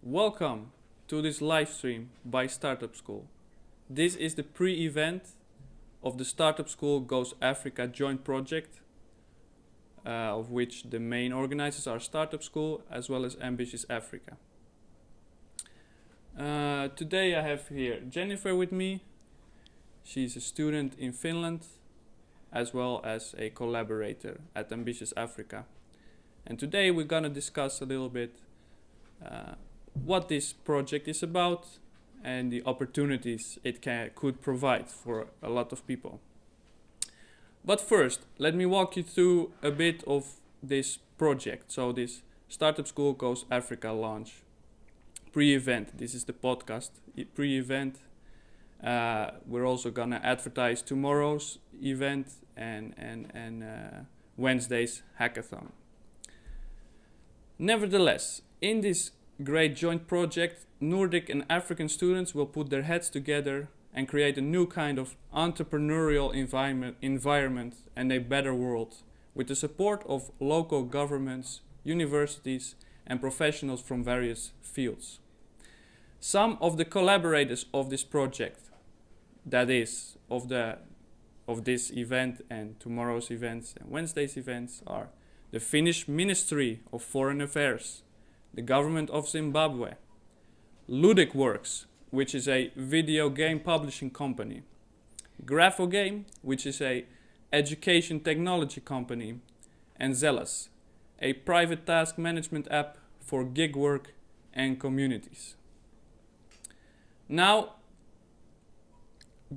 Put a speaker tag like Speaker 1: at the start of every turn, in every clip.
Speaker 1: Welcome to this live stream by Startup School. This is the pre-event of the Startup School Goes Africa joint project, of which the main organizers are Startup School as well as Ambitious Africa. Today I have here Jennifer with me. She's a student in Finland as well as a collaborator at Ambitious Africa. And today we're gonna discuss a little bit what this project is about and the opportunities it could provide for a lot of people. But first, let me walk you through a bit of this project. So this Startup School Goes Africa launch pre-event. This is the podcast pre-event. We're also gonna advertise tomorrow's event and Wednesday's hackathon. Nevertheless, in this great joint project, Nordic and African students will put their heads together and create a new kind of entrepreneurial environment and a better world with the support of local governments, universities, and professionals from various fields. Some of the collaborators of this project, that is, of this event and tomorrow's events and Wednesday's events, are the Finnish Ministry of Foreign Affairs, the government of Zimbabwe, Ludicworks, which is a video game publishing company, Graphogame, which is a education technology company, and Zealous, a private task management app for gig work and communities. Now,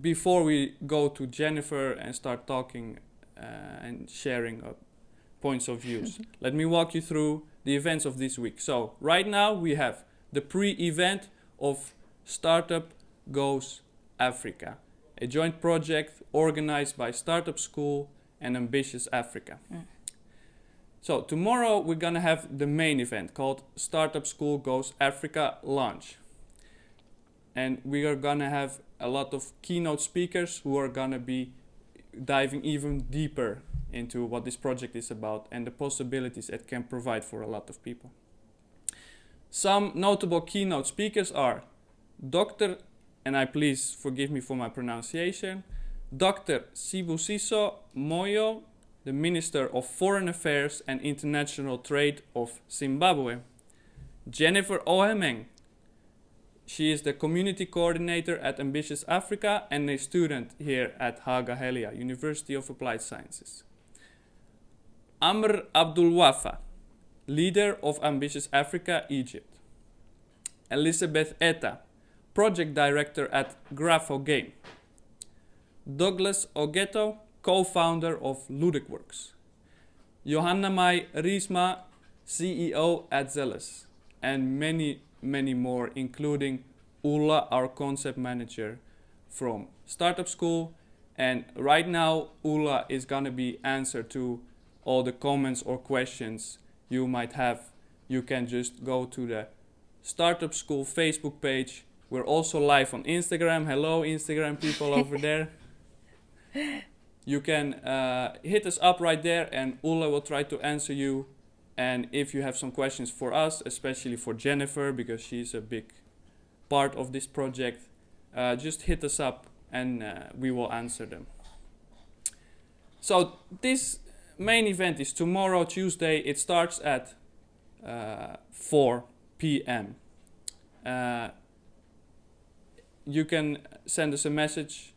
Speaker 1: before we go to Jennifer and start talking and sharing points of views, let me walk you through the events of this week. So right now we have the pre-event of Startup Goes Africa, a joint project organized by Startup School and Ambitious Africa. So tomorrow we're gonna have the main event called Startup School Goes Africa launch. And we are gonna have a lot of keynote speakers who are gonna be diving even deeper into what this project is about and the possibilities it can provide for a lot of people. Some notable keynote speakers are Dr. and I please forgive me for my pronunciation, Dr. Sibusiso Moyo, the Minister of Foreign Affairs and International Trade of Zimbabwe, Jennifer Ohemeng. She is the community coordinator at Ambitious Africa and a student here at Haga Helia, University of Applied Sciences. Amr Abdulwafa, leader of Ambitious Africa, Egypt. Elizabeth Etta, project director at Graphogame. Douglas Ogeto, co-founder of Ludicworks. Johanna Mai Riesma, CEO at Zealous. And many more, including Ulla, our concept manager from Startup School. And right now, Ulla is gonna be answer to all the comments or questions you might have. You can just go to the Startup School Facebook page. We're also live on Instagram. Hello, Instagram people over there. You can hit us up right there and Ulla will try to answer you. And if you have some questions for us, especially for Jennifer, because she's a big part of this project, just hit us up and we will answer them. So this main event is tomorrow, Tuesday. It starts at 4 p.m. You can send us a message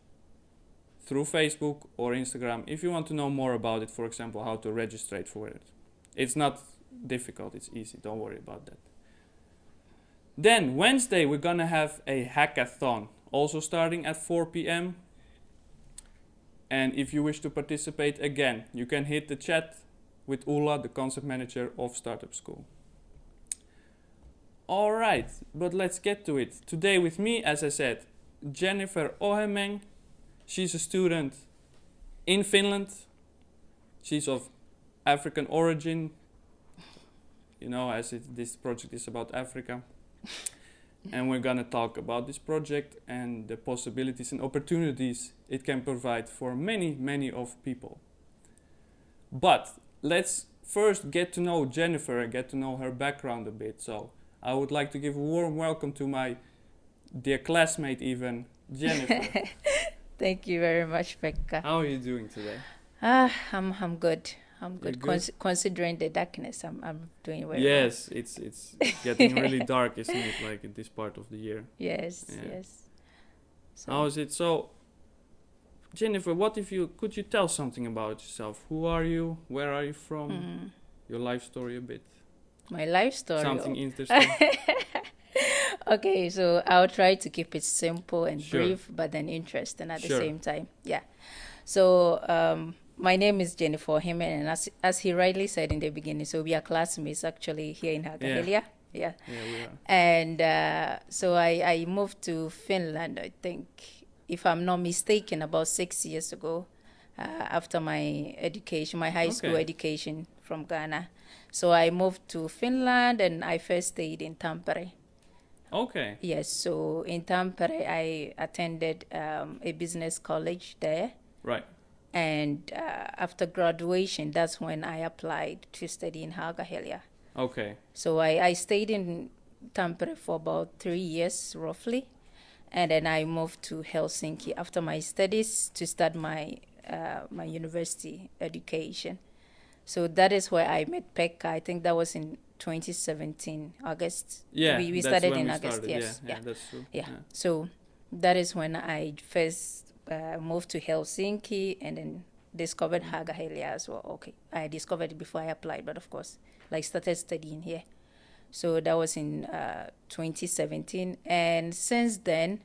Speaker 1: through Facebook or Instagram if you want to know more about it, for example, how to register for it. It's not difficult, it's easy, don't worry about that. Then Wednesday we're gonna have a hackathon, also starting at 4 p.m. And if you wish to participate again, you can hit the chat with Ulla, the concept manager of Startup School. Alright, but let's get to it. Today with me, as I said, Jennifer Ohemeng. She's a student in Finland. She's of African origin, you know, as this project is about Africa. And we're gonna talk about this project and the possibilities and opportunities it can provide for many of people. But let's first get to know Jennifer and get to know her background a bit. So I would like to give a warm welcome to my dear classmate even, Jennifer.
Speaker 2: Thank you very much, Pekka.
Speaker 1: How are you doing today?
Speaker 2: I'm good. I'm good.
Speaker 1: You're good?
Speaker 2: Considering the darkness, I'm doing very well.
Speaker 1: Yes, it's getting really dark, isn't it? Like in this part of the year.
Speaker 2: Yes,
Speaker 1: Yeah.
Speaker 2: yes. So,
Speaker 1: How is it? So, Jennifer, could you tell something about yourself? Who are you? Where are you from? Your life story a bit.
Speaker 2: my life story.
Speaker 1: Something interesting.
Speaker 2: Okay, so I'll try to keep it simple and
Speaker 1: Sure.
Speaker 2: brief, but then interesting at the
Speaker 1: Sure.
Speaker 2: same time. Yeah. So my name is Jennifer Himen, and as he rightly said in the beginning, so we are classmates actually here in Hagahelia. Yeah.
Speaker 1: Yeah, we are.
Speaker 2: And so I moved to Finland, I think, if I'm not mistaken, about 6 years ago, after my education, my high school
Speaker 1: Okay.
Speaker 2: education from Ghana. So I moved to Finland, and I first stayed in Tampere.
Speaker 1: Okay.
Speaker 2: Yes, so in Tampere, I attended a business college there.
Speaker 1: Right.
Speaker 2: And after graduation, that's when I applied to study in Hagahelia.
Speaker 1: Okay.
Speaker 2: So I stayed in Tampere for about 3 years, roughly. And then I moved to Helsinki after my studies to start my university education. So that is where I met Pekka. I think that was in 2017, August.
Speaker 1: Yeah.
Speaker 2: We
Speaker 1: that's
Speaker 2: started
Speaker 1: when
Speaker 2: in
Speaker 1: we
Speaker 2: August,
Speaker 1: started.
Speaker 2: yes.
Speaker 1: Yeah, that's true.
Speaker 2: Yeah. So that is when I first moved to Helsinki and then discovered Hagahelia as well. Okay, I discovered it before I applied, but of course, like started studying here. So that was in 2017, and since then,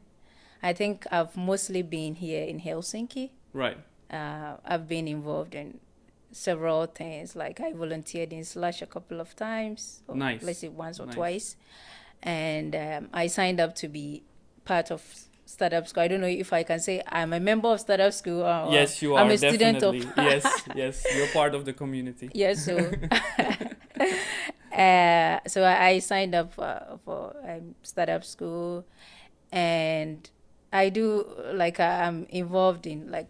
Speaker 2: I think I've mostly been here in Helsinki.
Speaker 1: Right.
Speaker 2: I've been involved in several things, like I volunteered in Slash a couple of times, or
Speaker 1: Nice.
Speaker 2: let's say once or
Speaker 1: Nice.
Speaker 2: twice, and I signed up to be part of Startup School. I don't know if I can say I'm a member of Startup School. Or
Speaker 1: Yes, you are
Speaker 2: I'm a student
Speaker 1: definitely.
Speaker 2: of.
Speaker 1: Yes, you're part of the community.
Speaker 2: Yes, so so I signed up for Startup School, and I do like I'm involved in like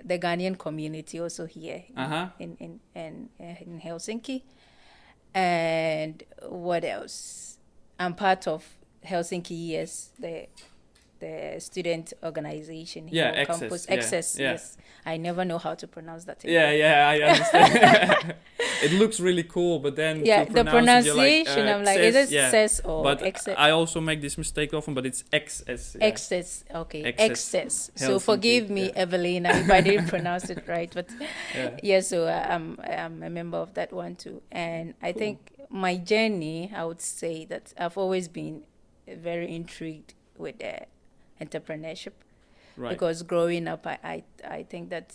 Speaker 2: the Ghanaian community also here
Speaker 1: Uh-huh.
Speaker 2: in Helsinki. And what else? I'm part of Helsinki ES, the student organization here
Speaker 1: Yeah,
Speaker 2: on
Speaker 1: Access,
Speaker 2: campus.
Speaker 1: yeah,
Speaker 2: Access,
Speaker 1: yeah.
Speaker 2: yes. I never know how to pronounce that.
Speaker 1: Yeah, I understand. It looks really cool, but then
Speaker 2: Yeah,
Speaker 1: to
Speaker 2: the
Speaker 1: pronounce it, you're
Speaker 2: pronunciation, I'm like, is it
Speaker 1: yeah.
Speaker 2: SES or
Speaker 1: But
Speaker 2: Access?
Speaker 1: I also make this mistake often, but it's XS. Yeah.
Speaker 2: Access, okay,
Speaker 1: Access.
Speaker 2: Access. So
Speaker 1: Helsinki,
Speaker 2: forgive me,
Speaker 1: yeah.
Speaker 2: Evelina, if I didn't pronounce it right. But
Speaker 1: Yeah.
Speaker 2: yeah, so I'm a member of that one too. And I
Speaker 1: Cool.
Speaker 2: think my journey, I would say that I've always been very intrigued with entrepreneurship.
Speaker 1: Right.
Speaker 2: Because growing up, I think that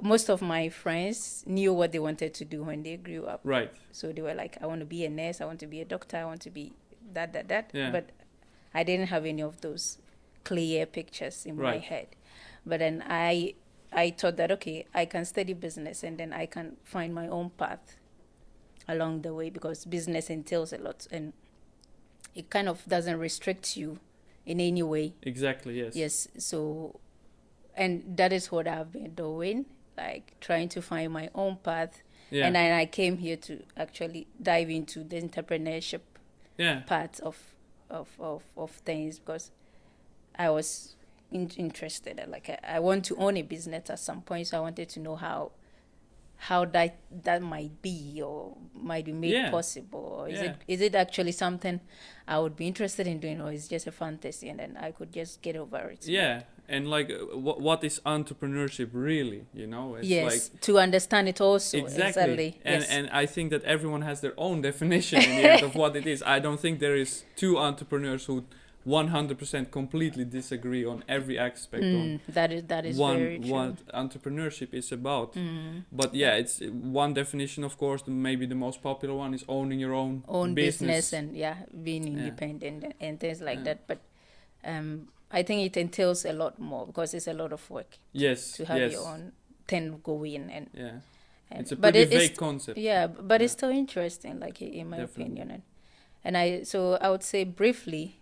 Speaker 2: most of my friends knew what they wanted to do when they grew up.
Speaker 1: Right.
Speaker 2: So they were like, I want to be a nurse, I want to be a doctor, I want to be that.
Speaker 1: Yeah.
Speaker 2: But I didn't have any of those clear pictures in my
Speaker 1: Right.
Speaker 2: head. But then I thought that, okay, I can study business and then I can find my own path along the way, because business entails a lot and it kind of doesn't restrict you in any way.
Speaker 1: Exactly. Yes.
Speaker 2: Yes, so, and that is what I've been doing, like trying to find my own path.
Speaker 1: Yeah.
Speaker 2: And then I came here to actually dive into the entrepreneurship
Speaker 1: Yeah.
Speaker 2: part of things, because I was interested. Like I want to own a business at some point, so I wanted to know how that might be or might be made
Speaker 1: Yeah.
Speaker 2: possible, or
Speaker 1: Yeah.
Speaker 2: is it actually something I would be interested in doing, or is it just a fantasy and then I could just get over it?
Speaker 1: Yeah. And like, what is entrepreneurship really? You know? It's
Speaker 2: Yes,
Speaker 1: like,
Speaker 2: to understand it also.
Speaker 1: exactly. And
Speaker 2: Yes.
Speaker 1: and I think that everyone has their own definition in the end of what it is. I don't think there is two entrepreneurs who 100% completely disagree on every aspect on
Speaker 2: That is very true.
Speaker 1: what entrepreneurship is about.
Speaker 2: Mm.
Speaker 1: But yeah, it's one definition, of course. Maybe the most popular one is owning your own
Speaker 2: business and being independent and things like that. But I think it entails a lot more, because it's a lot of work
Speaker 1: Yes,
Speaker 2: to have
Speaker 1: yes.
Speaker 2: your own thing going.
Speaker 1: Yeah,
Speaker 2: And
Speaker 1: it's a
Speaker 2: but
Speaker 1: pretty
Speaker 2: it's
Speaker 1: vague concept.
Speaker 2: Yeah, but
Speaker 1: Yeah.
Speaker 2: it's still interesting, like in my
Speaker 1: Definitely.
Speaker 2: opinion. And I would say briefly,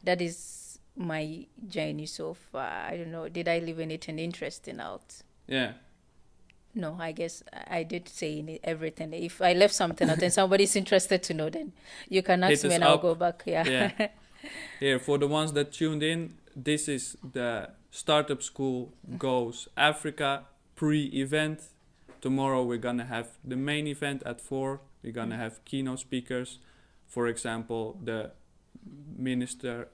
Speaker 2: that is my journey so far. I don't know, did I leave anything interesting out?
Speaker 1: Yeah.
Speaker 2: No, I guess I did say everything. If I left something out and somebody's interested to know, then you can ask
Speaker 1: Hit
Speaker 2: me
Speaker 1: us
Speaker 2: and I'll
Speaker 1: up.
Speaker 2: go back. Yeah.
Speaker 1: Yeah. Here, for the ones that tuned in, this is the Startup School Goes Africa pre-event. Tomorrow we're gonna have the main event at 4. We're gonna have keynote speakers. For example, the minister,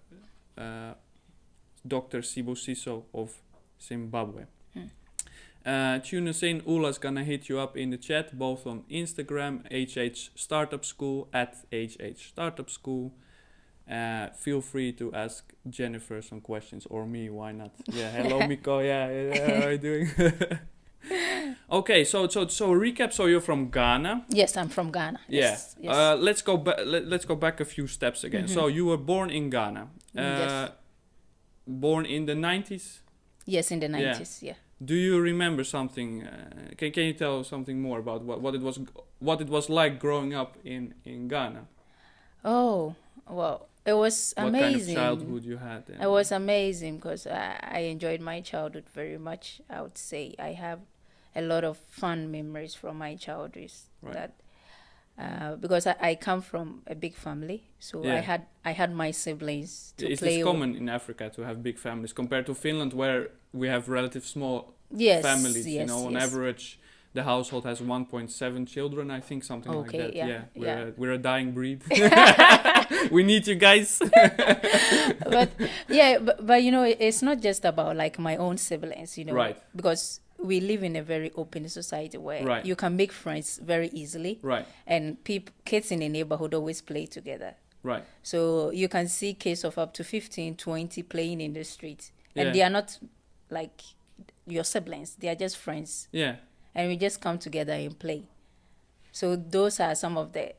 Speaker 1: Dr. Sibusiso of Zimbabwe. Tune us in. Ula's gonna hit you up in the chat, both on Instagram, HH Startup School, at HH Startup School. Feel free to ask Jennifer some questions, or me, why not? Yeah, hello Miko, yeah, how are you doing? Okay, so recap. So you're from Ghana.
Speaker 2: Yes, I'm from Ghana. Yes.
Speaker 1: Yeah. Let's go back. Let's go back a few steps again. So you were born in Ghana.
Speaker 2: Yes.
Speaker 1: Born in the 90s.
Speaker 2: Yes, in the 90s. Yeah.
Speaker 1: Do you remember something? Can you tell something more about what it was like growing up in Ghana?
Speaker 2: Oh, well, it was amazing.
Speaker 1: What kind of childhood you had?
Speaker 2: It was amazing because I enjoyed my childhood very much. I would say I have a lot of fun memories from my childhood.
Speaker 1: Right.
Speaker 2: That because I come from a big family, so
Speaker 1: Yeah.
Speaker 2: I had my siblings to
Speaker 1: Is
Speaker 2: play
Speaker 1: this
Speaker 2: with.
Speaker 1: common in Africa to have big families compared to Finland, where we have relative small
Speaker 2: Yes,
Speaker 1: families?
Speaker 2: yes,
Speaker 1: On
Speaker 2: yes.
Speaker 1: average, the household has 1.7 children, I think, something
Speaker 2: Okay,
Speaker 1: like that.
Speaker 2: yeah.
Speaker 1: We're a dying breed. We need you guys.
Speaker 2: But yeah, but you know, it's not just about like my own siblings, you know,
Speaker 1: Right.
Speaker 2: because we live in a very open society where
Speaker 1: Right.
Speaker 2: you can make friends very easily,
Speaker 1: Right,
Speaker 2: and kids in the neighborhood always play together.
Speaker 1: right.
Speaker 2: So you can see kids of up to 15, 20 playing in the street, and
Speaker 1: Yeah.
Speaker 2: they are not like your siblings; they are just friends,
Speaker 1: Yeah,
Speaker 2: and we just come together and play. So those are some of the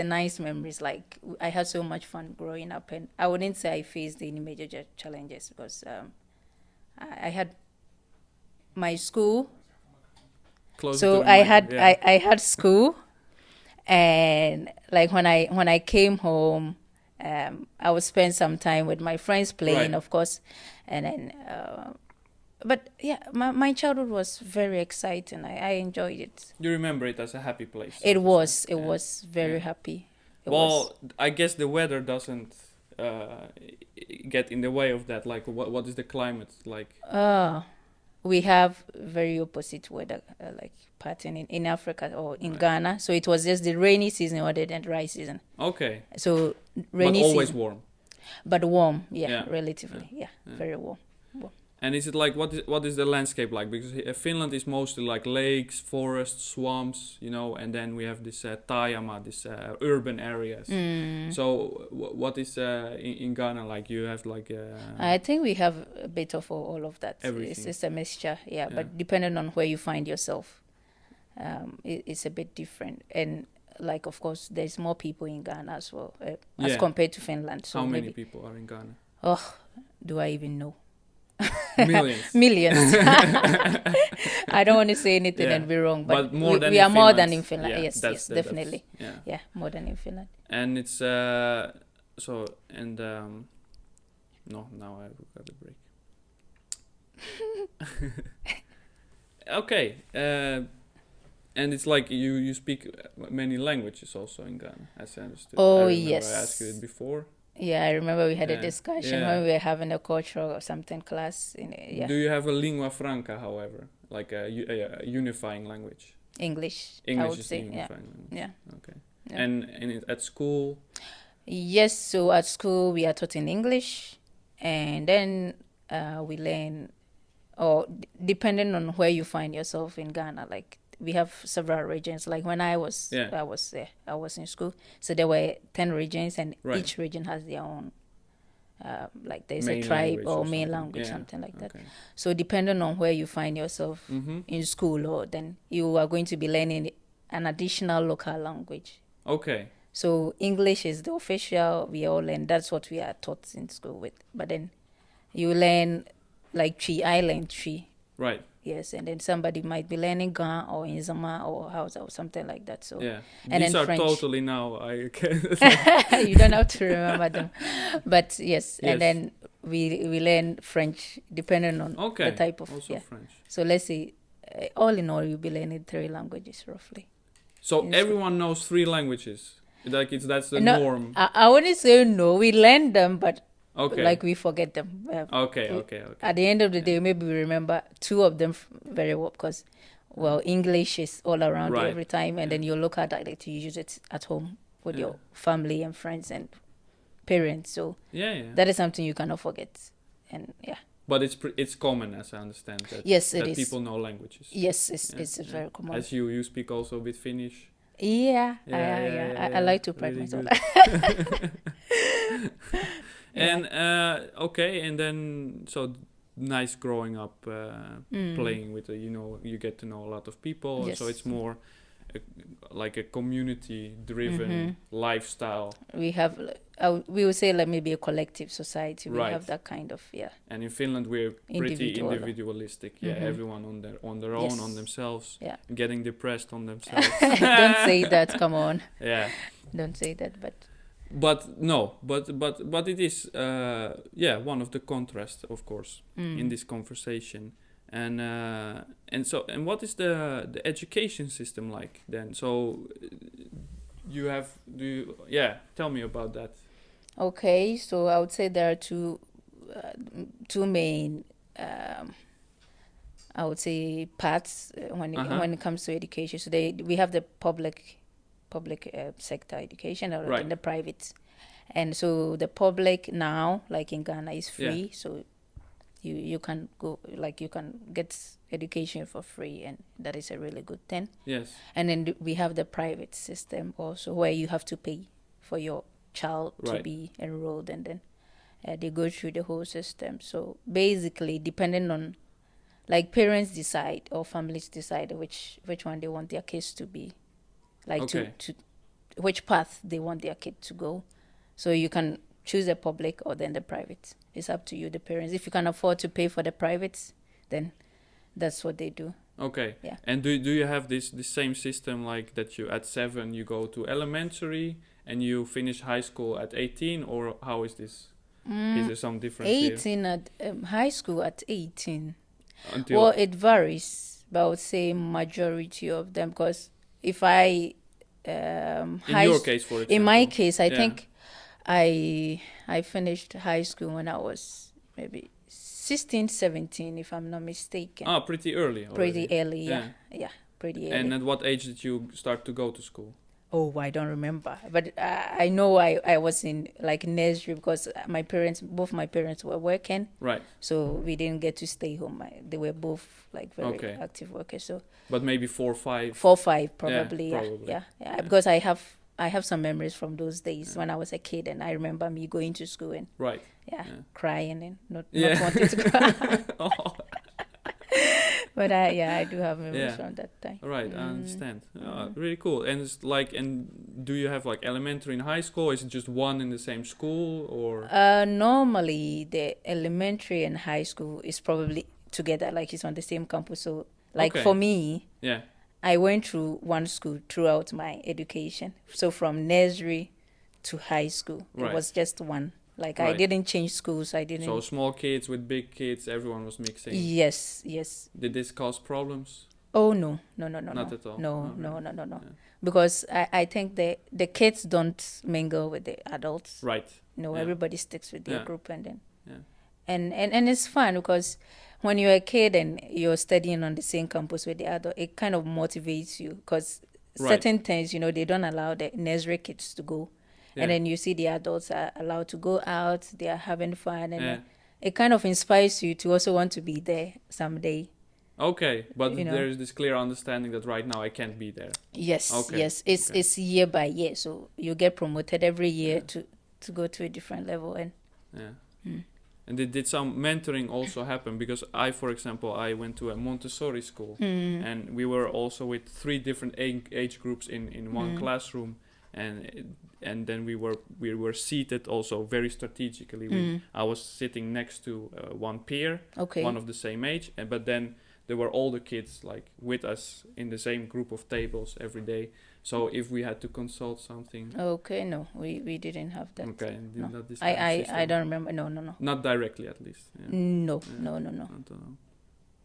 Speaker 2: nice memories. Like I had so much fun growing up, and I wouldn't say I faced any major challenges because I had my school.
Speaker 1: closer to
Speaker 2: So
Speaker 1: the
Speaker 2: I
Speaker 1: mic,
Speaker 2: had
Speaker 1: yeah.
Speaker 2: I had school, and like when I came home, I would spend some time with my friends playing,
Speaker 1: Right.
Speaker 2: of course, and then. But yeah, my childhood was very exciting. I enjoyed it.
Speaker 1: You remember it as a happy place. so
Speaker 2: It
Speaker 1: to
Speaker 2: was.
Speaker 1: say.
Speaker 2: It
Speaker 1: Yeah.
Speaker 2: was very
Speaker 1: Yeah.
Speaker 2: happy. It
Speaker 1: Well,
Speaker 2: was.
Speaker 1: I guess the weather doesn't get in the way of that. Like, what is the climate like?
Speaker 2: We have very opposite weather like pattern in Africa or in Ghana. So it was just the rainy season other than dry season.
Speaker 1: Okay,
Speaker 2: So rainy
Speaker 1: but always
Speaker 2: season,
Speaker 1: warm.
Speaker 2: but warm. Yeah,
Speaker 1: Yeah.
Speaker 2: relatively. Yeah, very warm.
Speaker 1: And is it like what is the landscape like? Because Finland is mostly like lakes, forests, swamps, and then we have this taajama, this urban areas. So what is in Ghana like? You have like
Speaker 2: I think we have a bit of all of that.
Speaker 1: Everything.
Speaker 2: It's a mixture, yeah.
Speaker 1: Yeah.
Speaker 2: But depending on where you find yourself, it's a bit different. And like, of course, there's more people in Ghana as well as
Speaker 1: Yeah.
Speaker 2: compared to Finland. So
Speaker 1: how many
Speaker 2: maybe,
Speaker 1: people are in Ghana?
Speaker 2: do I even know?
Speaker 1: Millions.
Speaker 2: Millions. I don't want to say anything
Speaker 1: Yeah.
Speaker 2: and be wrong, but,
Speaker 1: But more than
Speaker 2: we
Speaker 1: in
Speaker 2: are more
Speaker 1: Finland.
Speaker 2: than in Finland.
Speaker 1: Yeah,
Speaker 2: Yes,
Speaker 1: that's-
Speaker 2: yes,
Speaker 1: that's-
Speaker 2: definitely.
Speaker 1: Yeah.
Speaker 2: Yeah, more than in Finland.
Speaker 1: And it's so and no, now I got a break. Okay, and it's like you speak many languages also in Ghana, as I understood.
Speaker 2: Oh,
Speaker 1: I remember
Speaker 2: yes.
Speaker 1: I asked you it before.
Speaker 2: Yeah, I remember we had a
Speaker 1: Yeah,
Speaker 2: discussion
Speaker 1: yeah.
Speaker 2: when we were having a cultural or something class. Yeah,
Speaker 1: Do you have a lingua franca, however, like a unifying language?
Speaker 2: English, I
Speaker 1: English
Speaker 2: would
Speaker 1: is
Speaker 2: say.
Speaker 1: the
Speaker 2: Yeah,
Speaker 1: unifying language.
Speaker 2: yeah.
Speaker 1: Okay.
Speaker 2: Yeah.
Speaker 1: And at school.
Speaker 2: Yes, so at school we are taught in English, and then we learn, or depending on where you find yourself in Ghana, like we have several regions. Like when I was
Speaker 1: Yeah.
Speaker 2: I was in school, so there were 10 regions, and
Speaker 1: Right.
Speaker 2: each region has their own. Like there's
Speaker 1: Main
Speaker 2: a tribe
Speaker 1: language
Speaker 2: or
Speaker 1: or
Speaker 2: main
Speaker 1: something.
Speaker 2: language,
Speaker 1: Yeah,
Speaker 2: something like that.
Speaker 1: Okay.
Speaker 2: So depending on where you find yourself in school, or then you are going to be learning an additional local language.
Speaker 1: Okay.
Speaker 2: So English is the official, we all learn, that's what we are taught in school with. But then you learn like Tree, I learned Tree,
Speaker 1: Right.
Speaker 2: yes, and then somebody might be learning Ga or Inzama or Hausa or something like that. So
Speaker 1: Yeah.
Speaker 2: And
Speaker 1: These
Speaker 2: then
Speaker 1: are
Speaker 2: French.
Speaker 1: totally now I can.
Speaker 2: you don't have to remember them. But yes,
Speaker 1: Yes.
Speaker 2: and then we learn French depending on
Speaker 1: Okay.
Speaker 2: the type of,
Speaker 1: Also
Speaker 2: yeah.
Speaker 1: French.
Speaker 2: So let's say all in all, you'll be learning 3 languages roughly.
Speaker 1: So
Speaker 2: Yes.
Speaker 1: everyone knows 3 languages. That's the
Speaker 2: No,
Speaker 1: norm.
Speaker 2: I wouldn't say no. We learn them, but
Speaker 1: Okay.
Speaker 2: like we forget them.
Speaker 1: Okay.
Speaker 2: At the end of the day, maybe we remember 2 of them very well because, well, English is all around you
Speaker 1: Right.
Speaker 2: every time, and then you look at it to use it at home with your family and friends and parents. So
Speaker 1: Yeah.
Speaker 2: that is something you cannot forget. And yeah,
Speaker 1: But it's common, as I understand, that
Speaker 2: yes, it
Speaker 1: that
Speaker 2: is.
Speaker 1: people know languages.
Speaker 2: Yes,
Speaker 1: Yeah,
Speaker 2: it's very common.
Speaker 1: As you speak also a bit Finnish.
Speaker 2: Yeah,
Speaker 1: Yeah,
Speaker 2: I like to pride
Speaker 1: really
Speaker 2: myself.
Speaker 1: good.
Speaker 2: Yeah.
Speaker 1: And okay, and then so nice growing up, playing with you get to know a lot of people.
Speaker 2: Yes.
Speaker 1: So it's more like a community-driven lifestyle.
Speaker 2: We have, we would say, like maybe a collective society. We
Speaker 1: Right.
Speaker 2: have that kind of
Speaker 1: And in Finland, we're pretty
Speaker 2: Individual.
Speaker 1: individualistic. Yeah, everyone on their own,
Speaker 2: Yes.
Speaker 1: on themselves.
Speaker 2: Yeah.
Speaker 1: Getting depressed on themselves.
Speaker 2: Don't say that. Come on,
Speaker 1: Yeah.
Speaker 2: don't say that. But
Speaker 1: But no, but it is one of the contrasts, of course, in this conversation, and what is the education system like then? So tell me about that.
Speaker 2: okay, so I would say there are two main, I would say, parts when it comes to education. So we have the public sector education or
Speaker 1: Right.
Speaker 2: the private, and so the public now, like in Ghana, is free. So you can go, like, you can get education for free, and that is a really good thing.
Speaker 1: Yes.
Speaker 2: And then we have the private system also, where you have to pay for your child to
Speaker 1: Right.
Speaker 2: be enrolled, and then they go through the whole system. So basically, depending on, like, parents decide or families decide which one they want their kids to be, like,
Speaker 1: Okay.
Speaker 2: to which path they want their kid to go. So you can choose the public or then the private. It's up to you, the parents. If you can afford to pay for the privates, then that's what they do.
Speaker 1: Okay.
Speaker 2: Yeah.
Speaker 1: And do you have this same system, like that you at 7 you go to elementary and you finish high school at 18, or how is this? Is there some difference here?
Speaker 2: 18 at high school at 18.
Speaker 1: Until
Speaker 2: Well, it varies, but I would say majority of them, because if I
Speaker 1: in your case, for example.
Speaker 2: in my case, I
Speaker 1: Yeah.
Speaker 2: think I finished high school when I was maybe 16, 17, if I'm not mistaken.
Speaker 1: Pretty early. Already.
Speaker 2: Pretty early, yeah, pretty early.
Speaker 1: And at what age did you start to go to school?
Speaker 2: Oh, I don't remember, but I know I was in, like, nursery, because both my parents were working,
Speaker 1: Right.
Speaker 2: so we didn't get to stay home. They were both, like, very
Speaker 1: Okay.
Speaker 2: active workers. So
Speaker 1: But maybe 4 or 5.
Speaker 2: 4, 5 probably.
Speaker 1: Yeah,
Speaker 2: Yeah,
Speaker 1: probably.
Speaker 2: yeah. Because I have some memories from those days when I was a kid, and I remember me going to school and
Speaker 1: Right.
Speaker 2: crying and not
Speaker 1: Yeah.
Speaker 2: wanting to cry.
Speaker 1: Oh,
Speaker 2: But I do have memories
Speaker 1: Yeah.
Speaker 2: from that time.
Speaker 1: right. I understand. Really cool. And it's like, and do you have like elementary and high school? Is it just one in the same school, or?
Speaker 2: Normally, the elementary and high school is probably together, like it's on the same campus. So, like,
Speaker 1: Okay.
Speaker 2: for me,
Speaker 1: Yeah.
Speaker 2: I went through one school throughout my education. So from nursery to high school,
Speaker 1: Right.
Speaker 2: it was just one. Like, I
Speaker 1: Right.
Speaker 2: didn't change schools. I didn't.
Speaker 1: So small kids with big kids, everyone was mixing.
Speaker 2: Yes.
Speaker 1: Did this cause problems?
Speaker 2: Oh no.
Speaker 1: Not at all.
Speaker 2: No.
Speaker 1: Yeah.
Speaker 2: Because I think the kids don't mingle with the adults.
Speaker 1: Right.
Speaker 2: No,
Speaker 1: Yeah.
Speaker 2: everybody sticks with their
Speaker 1: Yeah.
Speaker 2: group, and then
Speaker 1: Yeah.
Speaker 2: and it's fun because when you're a kid and you're studying on the same campus with the adult, it kind of motivates you, because
Speaker 1: Right.
Speaker 2: certain things, they don't allow the nursery kids to go.
Speaker 1: Yeah.
Speaker 2: And then you see the adults are allowed to go out, they are having fun, and
Speaker 1: Yeah.
Speaker 2: it kind of inspires you to also want to be there someday.
Speaker 1: Okay, but
Speaker 2: You know.
Speaker 1: there is this clear understanding that right now I can't be there.
Speaker 2: Yes,
Speaker 1: Okay,
Speaker 2: yes,
Speaker 1: okay.
Speaker 2: it's year by year, so you get promoted every year to go to a different level, and
Speaker 1: Yeah. And did some mentoring also happen? Because for example, I went to a Montessori school, and we were also with 3 different age groups in one classroom, and then we were seated also very strategically. I was sitting next to one peer,
Speaker 2: okay.
Speaker 1: one of the same age, but then there were older kids like with us in the same group of tables every day. So if we had to consult something,
Speaker 2: Okay, no, we didn't have that.
Speaker 1: okay,
Speaker 2: No.
Speaker 1: not this kind of
Speaker 2: I
Speaker 1: system.
Speaker 2: don't remember. No.
Speaker 1: Not directly, at least. Yeah.
Speaker 2: No,
Speaker 1: Yeah.
Speaker 2: no.
Speaker 1: I don't know.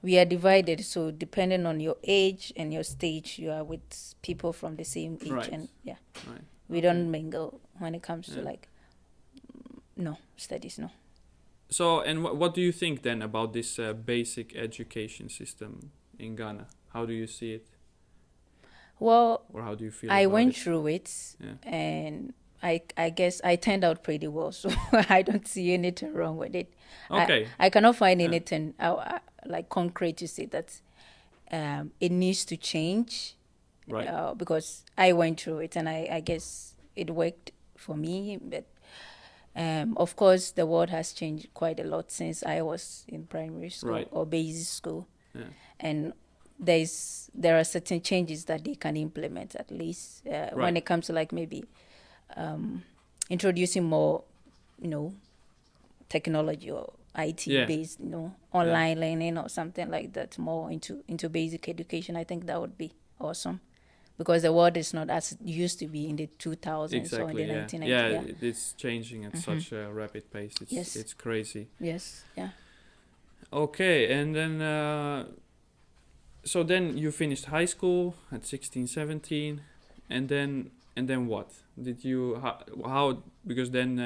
Speaker 2: we are divided. So depending on your age and your stage, you are with people from the same age,
Speaker 1: Right.
Speaker 2: and yeah,
Speaker 1: Right.
Speaker 2: we
Speaker 1: Okay.
Speaker 2: don't mingle when it comes to
Speaker 1: Yeah.
Speaker 2: like no studies, no.
Speaker 1: So, and what do you think then about this basic education system in Ghana? How do you see it,
Speaker 2: Well,
Speaker 1: or how do you feel
Speaker 2: I
Speaker 1: about
Speaker 2: went
Speaker 1: it?
Speaker 2: through it,
Speaker 1: Yeah.
Speaker 2: and I guess I turned out pretty well, so I don't see anything wrong with it.
Speaker 1: Okay.
Speaker 2: I cannot find
Speaker 1: Yeah.
Speaker 2: anything like concrete to say that it needs to change,
Speaker 1: Right.
Speaker 2: because I went through it, and I guess it worked for me. But of course, the world has changed quite a lot since I was in primary school
Speaker 1: Right.
Speaker 2: or basic school,
Speaker 1: Yeah.
Speaker 2: and there are certain changes that they can implement at least when
Speaker 1: Right.
Speaker 2: it comes to like maybe introducing more, technology or IT
Speaker 1: Yeah.
Speaker 2: based, online learning or something like that, more into basic education. I think that would be awesome, because the world is not as it used to be in the 2000s or in
Speaker 1: Exactly.
Speaker 2: the
Speaker 1: Yeah.
Speaker 2: 1990s.
Speaker 1: Yeah.
Speaker 2: Yeah.
Speaker 1: It's changing at such a rapid pace.
Speaker 2: Yes.
Speaker 1: It's crazy.
Speaker 2: Yes. Yeah.
Speaker 1: Okay, and then so then you finished high school at 16, 17, and then what? Did you how because then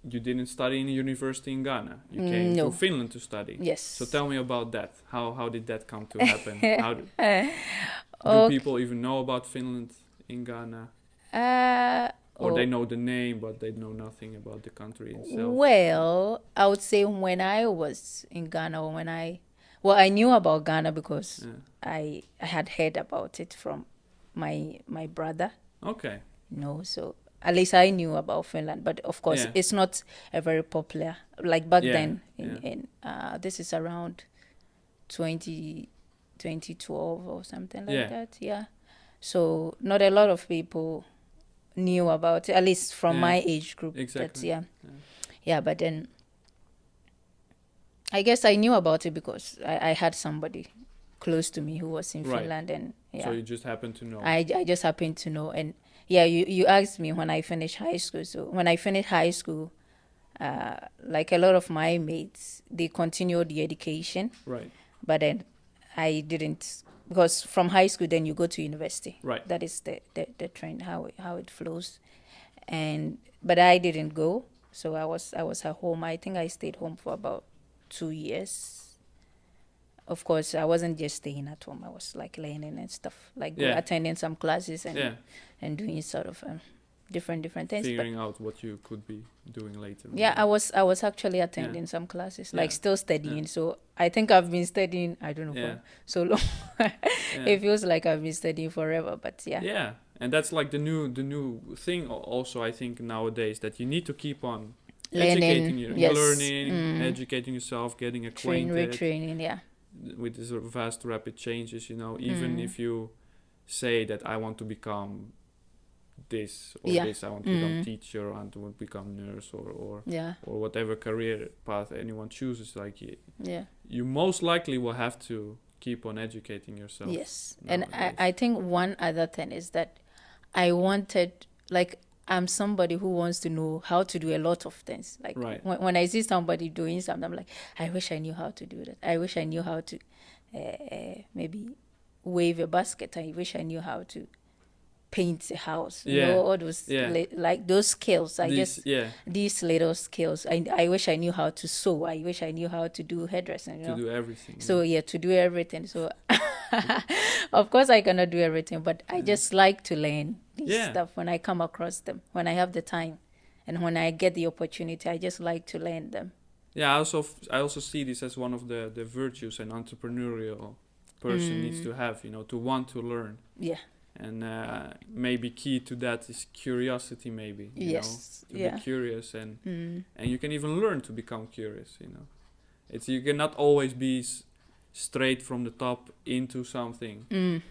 Speaker 1: you didn't study in a university in Ghana. You came
Speaker 2: No.
Speaker 1: to Finland to study.
Speaker 2: Yes.
Speaker 1: So tell me about that. How did that come to happen? How do
Speaker 2: Okay.
Speaker 1: people even know about Finland in Ghana? Or
Speaker 2: Oh,
Speaker 1: they know the name, but they know nothing about the country itself.
Speaker 2: well, I would say when I was in Ghana, or I knew about Ghana because
Speaker 1: Yeah.
Speaker 2: I had heard about it from my brother.
Speaker 1: Okay.
Speaker 2: So at least I knew about Finland. But of course,
Speaker 1: Yeah.
Speaker 2: it's not a very popular like back
Speaker 1: Yeah,
Speaker 2: then.
Speaker 1: yeah.
Speaker 2: In this is around 2012 or something like
Speaker 1: Yeah.
Speaker 2: that. Yeah. So not a lot of people knew about it, at least from
Speaker 1: Yeah.
Speaker 2: my age group.
Speaker 1: Exactly.
Speaker 2: Yeah. But then I guess I knew about it because I had somebody close to me who was in
Speaker 1: Right.
Speaker 2: Finland, and yeah,
Speaker 1: So you just happen to know.
Speaker 2: I just happened to know. And yeah, you asked me when I finished high school. So when I finished high school, like a lot of my mates, they continued the education,
Speaker 1: Right.
Speaker 2: but then I didn't, because from high school then you go to university.
Speaker 1: Right.
Speaker 2: That is the trend, how it flows. But I didn't go, so I was at home. I think I stayed home for about 2 years. Of course, I wasn't just staying at home. I was like learning and stuff, like
Speaker 1: Yeah.
Speaker 2: attending some classes
Speaker 1: Yeah.
Speaker 2: and doing sort of different things. But
Speaker 1: Figuring out what you could be doing later.
Speaker 2: yeah, I was actually attending some classes, like
Speaker 1: Yeah.
Speaker 2: still studying. So I think I've been studying, I don't know,
Speaker 1: Yeah.
Speaker 2: for so long.
Speaker 1: Yeah.
Speaker 2: It feels like I've been studying forever, but yeah.
Speaker 1: Yeah, and that's like the new thing. Also, I think nowadays that you need to keep on
Speaker 2: Learning,
Speaker 1: educating you,
Speaker 2: yes.
Speaker 1: learning, educating yourself, getting acquainted
Speaker 2: Retraining, yeah.
Speaker 1: with the sort of vast, rapid changes. Even if you say that I want to become this or
Speaker 2: Yeah.
Speaker 1: this, I want to become teacher, I want to become nurse, or
Speaker 2: Yeah,
Speaker 1: whatever career path anyone chooses, like
Speaker 2: yeah.
Speaker 1: you most likely will have to keep on educating yourself.
Speaker 2: Yes. And
Speaker 1: nowadays.
Speaker 2: I think one other thing is that I wanted, like, I'm somebody who wants to know how to do a lot of things. Like,
Speaker 1: Right.
Speaker 2: when I see somebody doing something, I'm like, I wish I knew how to do that. I wish I knew how to maybe wave a basket. I wish I knew how to paint a house.
Speaker 1: Yeah.
Speaker 2: All those,
Speaker 1: Yeah.
Speaker 2: like those skills.
Speaker 1: Yeah,
Speaker 2: These little skills. I wish I knew how to sew. I wish I knew how to do hairdressing.
Speaker 1: to do everything.
Speaker 2: So yeah, to do everything. So of course I cannot do everything, but I just like to learn these
Speaker 1: Yeah.
Speaker 2: stuff when I come across them, when I have the time, and when I get the opportunity. I just like to learn them.
Speaker 1: Yeah, I also see this as one of the virtues an entrepreneurial person needs to have, to want to learn.
Speaker 2: Yeah.
Speaker 1: And maybe key to that is curiosity, maybe.
Speaker 2: Yes.
Speaker 1: To
Speaker 2: Yeah.
Speaker 1: be curious, and you can even learn to become curious. You cannot always be straight from the top into something.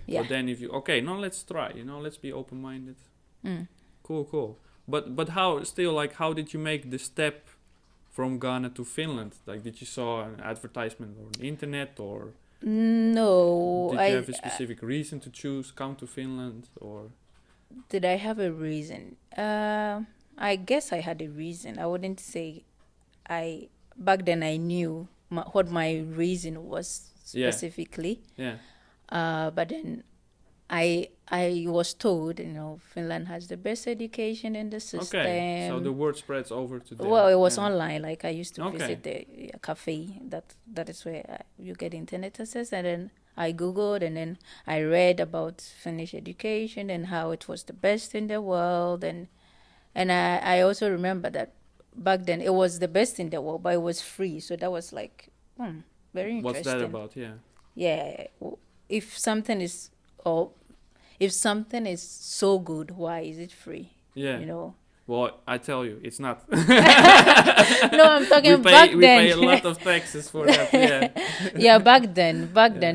Speaker 2: Yeah.
Speaker 1: But then if you now let's try. Let's be open minded.
Speaker 2: Mm.
Speaker 1: Cool. But how did you make the step from Ghana to Finland? Like, did you saw an advertisement on the internet, or
Speaker 2: No,
Speaker 1: did you have a specific reason to come to Finland, or?
Speaker 2: did I have a reason? I guess I had a reason. I wouldn't say back then I knew what my reason was specifically.
Speaker 1: Yeah.
Speaker 2: But then I was told, Finland has the best education in the system.
Speaker 1: Okay. So the word spreads over to them.
Speaker 2: Well, it was
Speaker 1: Yeah.
Speaker 2: online. Like I used to
Speaker 1: Okay.
Speaker 2: visit the cafe. That is where you get internet access. And then I googled, and then I read about Finnish education and how it was the best in the world. And I also remember that back then it was the best in the world, but it was free. So that was like very interesting.
Speaker 1: What's that about? Yeah.
Speaker 2: Yeah, if something is so good, why is it free?
Speaker 1: Yeah. Well, I tell you, it's not.
Speaker 2: No, I'm talking back then.
Speaker 1: We pay a lot of taxes for that. Yeah.
Speaker 2: Yeah, back then,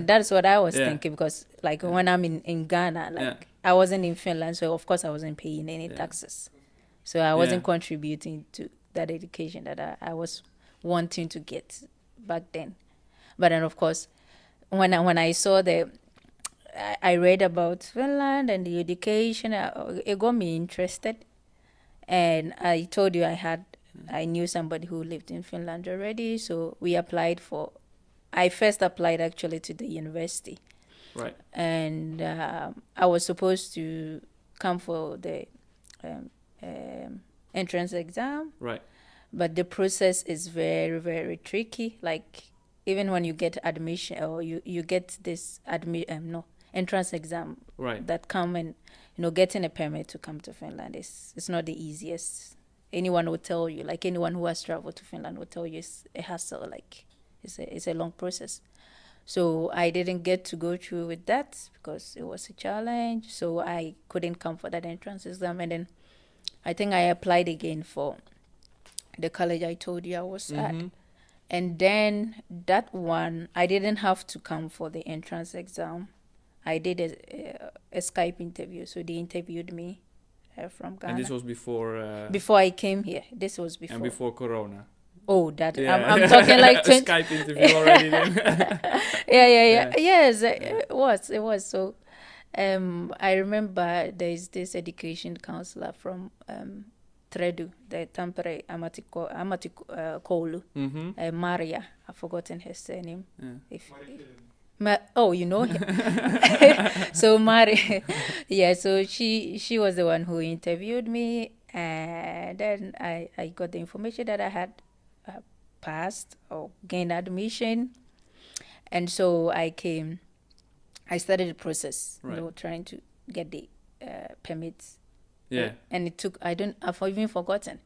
Speaker 2: that's what I was
Speaker 1: Yeah.
Speaker 2: thinking, because like when I'm in Ghana, like
Speaker 1: Yeah.
Speaker 2: I wasn't in Finland, so of course I wasn't paying any taxes, so I wasn't contributing to that education that I was wanting to get back then. But then of course, when I saw I read about Finland and the education, it got me interested. And I told you I knew somebody who lived in Finland already, so I first applied actually to the university.
Speaker 1: Right.
Speaker 2: And I was supposed to come for the entrance exam.
Speaker 1: Right.
Speaker 2: But the process is very, very tricky. Like even when you get admission, or you get this entrance exam,
Speaker 1: Right.
Speaker 2: that come and getting a permit to come to Finland it's not the easiest. Anyone will tell you, like anyone who has traveled to Finland will tell you, it's a hassle, like it's a long process. So I didn't get to go through with that because it was a challenge. So I couldn't come for that entrance exam, and then I think I applied again for the college I told you I was at. And then that one, I didn't have to come for the entrance exam. I did a Skype interview, so they interviewed me from Ghana.
Speaker 1: And this was before...
Speaker 2: before I came here. This was before.
Speaker 1: And before Corona.
Speaker 2: Oh, that
Speaker 1: Yeah.
Speaker 2: I'm talking like
Speaker 1: a Skype interview already then.
Speaker 2: Yeah. Yes, it was. So I remember there's this education counselor from Tredu, the Tampere Amati-Koulu, Maria. I've forgotten her surname.
Speaker 1: Yeah.
Speaker 2: You know him. So Maria, yeah. So she was the one who interviewed me, and then I got the information that I had passed or gained admission, and so I came. I started the process,
Speaker 1: Right.
Speaker 2: trying to get the permits.
Speaker 1: Yeah.
Speaker 2: And it took, I've even forgotten.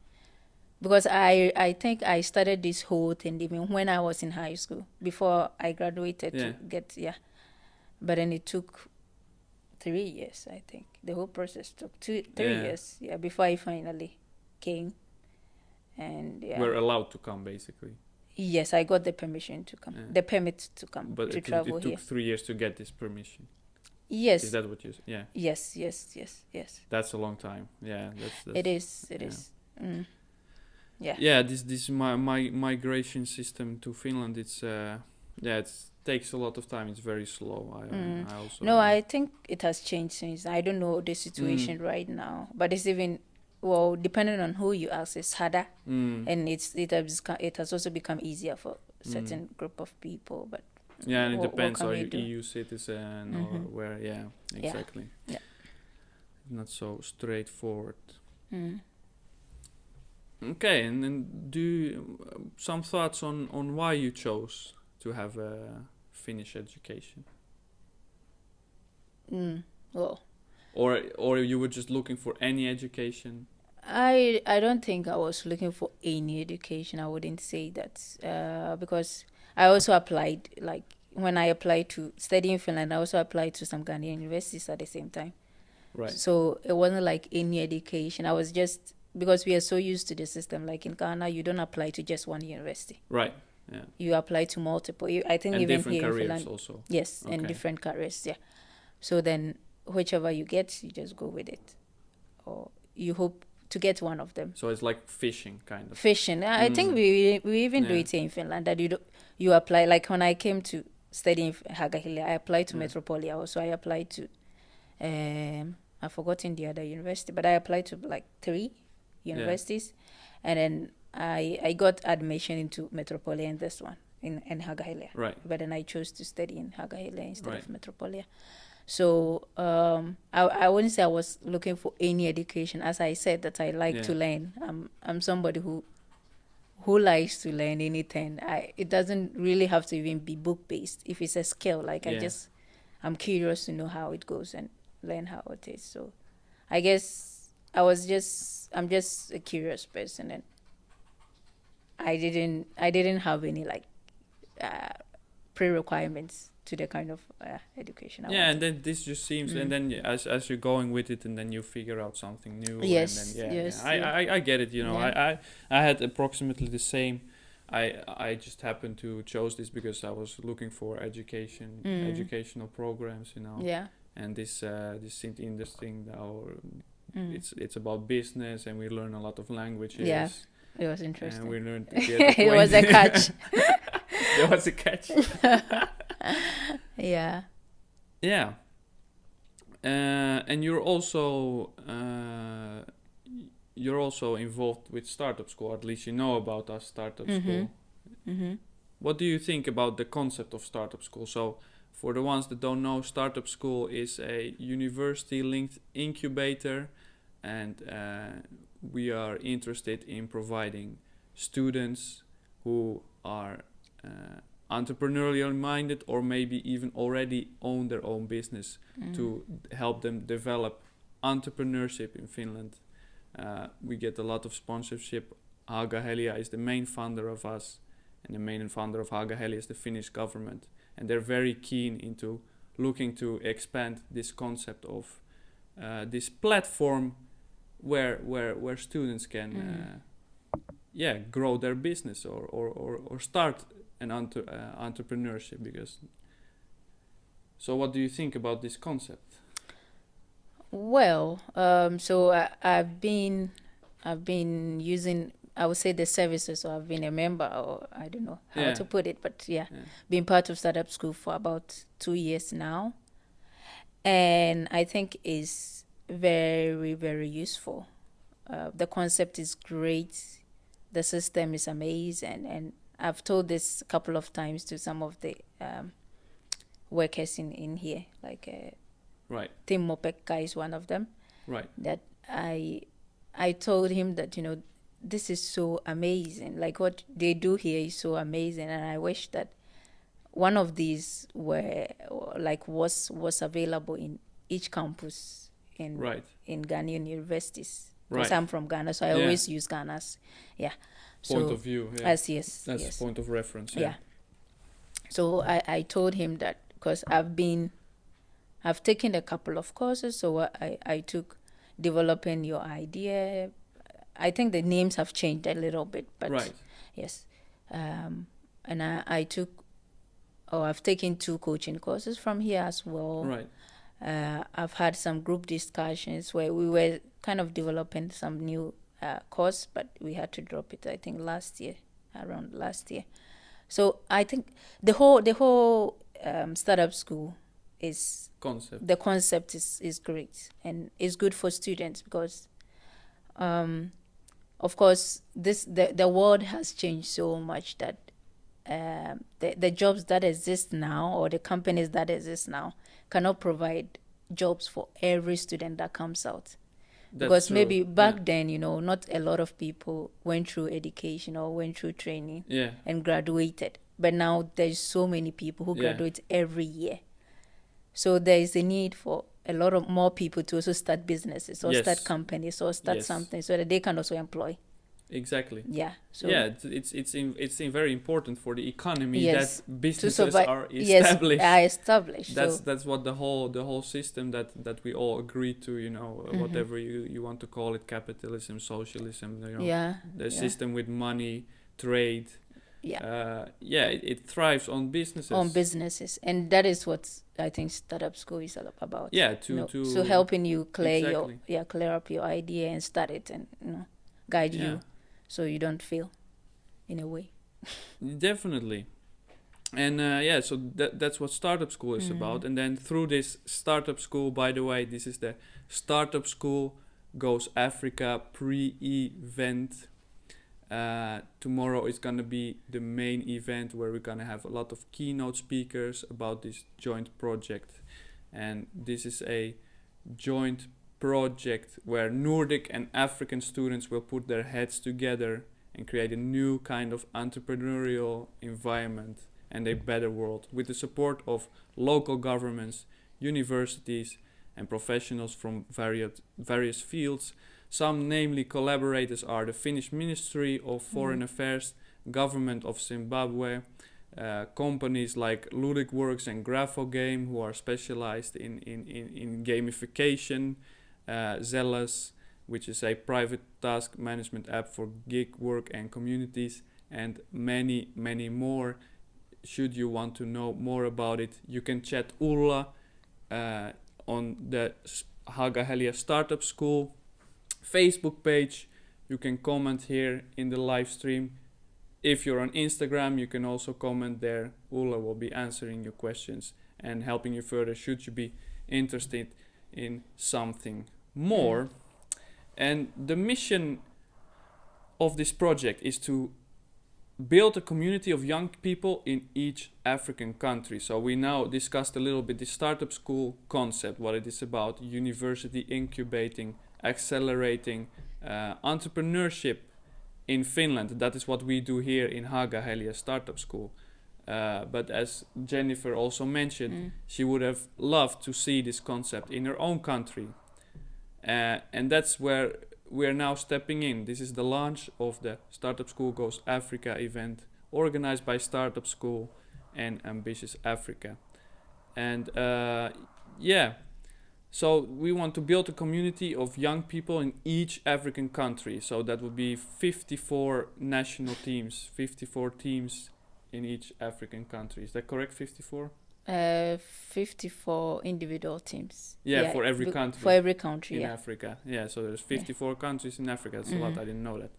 Speaker 2: Because I think I started this whole thing even when I was in high school, before I graduated to get, But then it took 3 years, I think. The whole process took 3 years, before I finally came. And
Speaker 1: We're allowed to come, basically.
Speaker 2: Yes, I got the permission to come, the permit to come,
Speaker 1: but
Speaker 2: to travel here.
Speaker 1: But it took 3 years to get this permission.
Speaker 2: Yes.
Speaker 1: Is that what you said? Yeah.
Speaker 2: Yes.
Speaker 1: That's a long time. Yeah. That's
Speaker 2: it is. Yeah.
Speaker 1: Yeah. This migration system to Finland. It takes a lot of time. It's very slow. I also.
Speaker 2: No, I think it has changed since. I don't know the situation right now, but it's even depending on who you ask, it's harder, and it has also become easier for certain group of people, but.
Speaker 1: Yeah, and it depends. Are you EU citizen or where? Yeah, exactly.
Speaker 2: Yeah.
Speaker 1: Not so straightforward. Okay, and then some thoughts on why you chose to have a Finnish education?
Speaker 2: Well.
Speaker 1: Or you were just looking for any education?
Speaker 2: I don't think I was looking for any education. I wouldn't say that because I also applied, like when I applied to study in Finland, I also applied to some Ghanaian universities at the same time.
Speaker 1: Right.
Speaker 2: So it wasn't like any education. I was just, because we are so used to the system, like in Ghana, you don't apply to just one university.
Speaker 1: Right. Yeah.
Speaker 2: You apply to multiple. I think
Speaker 1: and
Speaker 2: even
Speaker 1: different
Speaker 2: here in
Speaker 1: careers
Speaker 2: Finland.
Speaker 1: Also.
Speaker 2: Yes,
Speaker 1: okay.
Speaker 2: And different careers, yeah. So then whichever you get, you just go with it. Or you hope to get one of them.
Speaker 1: So it's like fishing, kind of.
Speaker 2: Fishing. I think we even do it here in Finland, that you apply, like when I came to study in Hagahilia, I applied to Metropolia. Also, I applied to, I've forgotten the other university, but I applied to like 3 universities. And then I got admission into Metropolia and this one. in Hagahelia.
Speaker 1: Right.
Speaker 2: But then I chose to study in Hagahelia instead
Speaker 1: Right.
Speaker 2: of Metropolia. So I wouldn't say I was looking for any education. As I said, that I like to
Speaker 1: Yeah.
Speaker 2: learn. I'm somebody who likes to learn anything. It doesn't really have to even be book based. If it's a skill, like
Speaker 1: Yeah.
Speaker 2: I'm curious to know how it goes and learn how it is. So I guess I'm just a curious person, and I didn't have any like pre-requirements to the kind of education I
Speaker 1: Yeah,
Speaker 2: wanted.
Speaker 1: and then this just seems,
Speaker 2: Mm.
Speaker 1: and then as you're going with it, and then you figure out something new.
Speaker 2: Yes,
Speaker 1: And then,
Speaker 2: yes,
Speaker 1: yeah. I get it. You know,
Speaker 2: Yeah.
Speaker 1: I had approximately the same. I just happened to chose this because I was looking for educational programs. You know,
Speaker 2: Yeah.
Speaker 1: and this seemed interesting. Now
Speaker 2: Mm.
Speaker 1: it's about business, and we learn a lot of languages.
Speaker 2: Yeah, it was
Speaker 1: And
Speaker 2: interesting.
Speaker 1: we learned to get
Speaker 2: It was a
Speaker 1: acquainted.
Speaker 2: catch.
Speaker 1: There was a catch.
Speaker 2: Yeah.
Speaker 1: Yeah. And you're also involved with Startup School. At least you know about our Startup School.
Speaker 2: Mm-hmm.
Speaker 1: What do you think about the concept of Startup School? So, for the ones that don't know, Startup School is a university-linked incubator, and we are interested in providing students who are entrepreneurial minded, or maybe even already own their own business, to help them develop entrepreneurship in Finland. We get a lot of sponsorship. Hagahelia is the main funder of us, and the main funder of Hagahelia is the Finnish government, and they're very keen into looking to expand this concept of this platform where students can grow their business or start an entrepreneurship. Because, so what do you think about this concept?
Speaker 2: Well, so I've been using, I would say, the services, or I've been a member, or I don't know how
Speaker 1: Yeah.
Speaker 2: to put it, but
Speaker 1: Yeah.
Speaker 2: been part of Startup School for about 2 years now, and I think is very, very useful. The concept is great, the system is amazing, and I've told this a couple of times to some of the workers in here, like
Speaker 1: Right.
Speaker 2: Tim Mopekka is one of them.
Speaker 1: Right.
Speaker 2: That I told him that, this is so amazing. Like, what they do here is so amazing, and I wish that one of these was available in each campus in
Speaker 1: Right.
Speaker 2: Ghanaian universities.
Speaker 1: Right.
Speaker 2: Because I'm from Ghana, so I
Speaker 1: Yeah.
Speaker 2: always use Ghana's
Speaker 1: Point of view. Yeah.
Speaker 2: yes.
Speaker 1: That's point of reference.
Speaker 2: Yeah. So I told him that, because I've taken a couple of courses. So I took developing your idea. I think the names have changed a little bit, but
Speaker 1: Right.
Speaker 2: yes. And I've taken 2 coaching courses from here as well.
Speaker 1: Right.
Speaker 2: I've had some group discussions where we were kind of developing some new course, but we had to drop it, I think, around last year. So I think the whole Startup School is,
Speaker 1: Concept.
Speaker 2: the concept is great, and it's good for students because, of course, the world has changed so much that the jobs that exist now, or the companies that exist now, cannot provide jobs for every student that comes out.
Speaker 1: That's
Speaker 2: Because
Speaker 1: true.
Speaker 2: maybe back
Speaker 1: Yeah.
Speaker 2: then, not a lot of people went through education or went through training
Speaker 1: Yeah.
Speaker 2: and graduated. But now there's so many people who
Speaker 1: Yeah.
Speaker 2: graduate every year. So there is a need for a lot of more people to also start businesses or
Speaker 1: Yes.
Speaker 2: start companies or start
Speaker 1: Yes.
Speaker 2: something, so that they can also employ.
Speaker 1: Exactly.
Speaker 2: Yeah. So
Speaker 1: Yeah, it's very important for the economy
Speaker 2: Yes,
Speaker 1: that businesses
Speaker 2: survive-
Speaker 1: are
Speaker 2: yes,
Speaker 1: established.
Speaker 2: are established.
Speaker 1: That's
Speaker 2: So
Speaker 1: that's what the whole system that we all agree to. Whatever you want to call it, capitalism, socialism. The
Speaker 2: yeah.
Speaker 1: system with money, trade.
Speaker 2: Yeah.
Speaker 1: It thrives on businesses.
Speaker 2: On businesses, and that is what I think Startup School is all about.
Speaker 1: Yeah, to
Speaker 2: so helping you clear
Speaker 1: Exactly.
Speaker 2: clear up your idea and start it, and guide
Speaker 1: Yeah.
Speaker 2: you, so you don't fail, in a way.
Speaker 1: Definitely. And so that's what Startup School is about. And then through this Startup School, by the way, this is the Startup School Goes Africa pre-event. Tomorrow is going to be the main event where we're going to have a lot of keynote speakers about this joint project. And this is a joint project where Nordic and African students will put their heads together and create a new kind of entrepreneurial environment and a better world with the support of local governments, universities, and professionals from various fields. Some namely collaborators are the Finnish Ministry of Foreign Affairs, Government of Zimbabwe, companies like LudicWorks and Graphogame, who are specialized in gamification, Zealous, which is a private task management app for gig work and communities, and many, many more. Should you want to know more about it, you can chat Ulla on the Haaga-Helia Startup School Facebook page. You can comment here in the live stream. If you're on Instagram, you can also comment there. Ulla will be answering your questions and helping you further should you be interested in something more. And the mission of this project is to build a community of young people in each African country. So we now discussed a little bit the startup school concept, what it is about, university incubating, accelerating entrepreneurship in Finland. That is what we do here in Haaga-Helia Startup School. But as Jennifer also mentioned, she would have loved to see this concept in her own country. And that's where we're now stepping in. This is the launch of the Startup School Goes Africa event, organized by Startup School and Ambitious Africa. And so we want to build a community of young people in each African country. So that would be 54 national teams, 54 teams in each African country. Is that correct, 54?
Speaker 2: 54 individual teams.
Speaker 1: Yeah, for every country.
Speaker 2: For every country,
Speaker 1: in Africa. Yeah, so there's 54 countries in Africa. That's a lot. I didn't know that.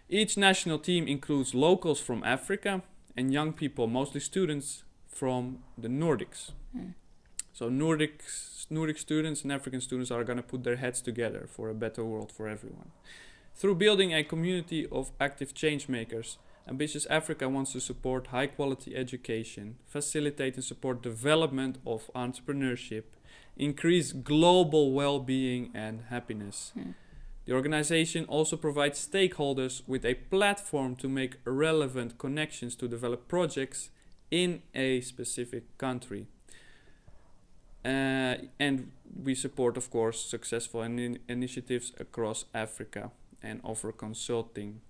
Speaker 1: Each national team includes locals from Africa and young people, mostly students from the Nordics. So Nordic students and African students are going to put their heads together for a better world for everyone. Through building a community of active change makers, Ambitious Africa wants to support high-quality education, facilitate and support development of entrepreneurship, increase global well-being and happiness. The organization also provides stakeholders with a platform to make relevant connections to develop projects in a specific country. And we support, of course, successful initiatives across Africa and offer consulting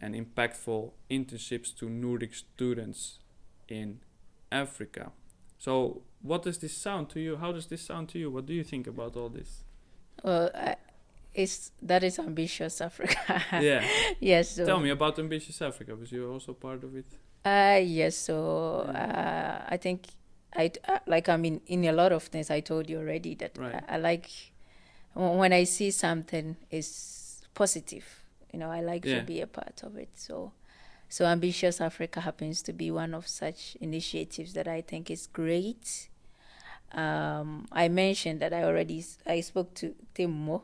Speaker 1: and impactful internships to Nordic students in Africa. So what does this sound to you? How does this sound to you? What do you think about all this?
Speaker 2: Well, that is Ambitious Africa.
Speaker 1: Yeah.
Speaker 2: Yes. So,
Speaker 1: tell me about Ambitious Africa, because you're also part of it.
Speaker 2: Yes. So I think in a lot of things I told you already that I like when I see something is positive. I like to be a part of it. So Ambitious Africa happens to be one of such initiatives that I think is great. I mentioned that I spoke to Timo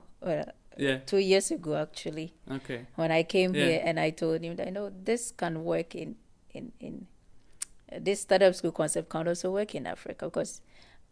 Speaker 2: 2 years ago, actually.
Speaker 1: Okay.
Speaker 2: When I came here, and I told him that this can work in this startup school concept can also work in Africa, because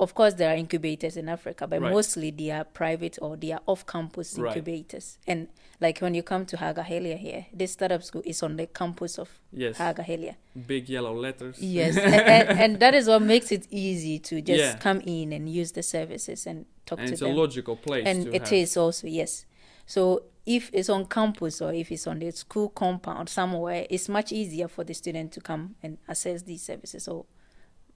Speaker 2: of course there are incubators in Africa, but mostly they are private or they are off-campus incubators. And like when you come to Haaga-Helia here, this startup school is on the campus of Haaga-Helia.
Speaker 1: Big yellow letters.
Speaker 2: Yes, and that is what makes it easy to just come in and use the services and talk to them.
Speaker 1: And it's a logical place
Speaker 2: and
Speaker 1: to
Speaker 2: it
Speaker 1: have.
Speaker 2: is also, yes. So if it's on campus or if it's on the school compound somewhere, it's much easier for the student to come and access these services or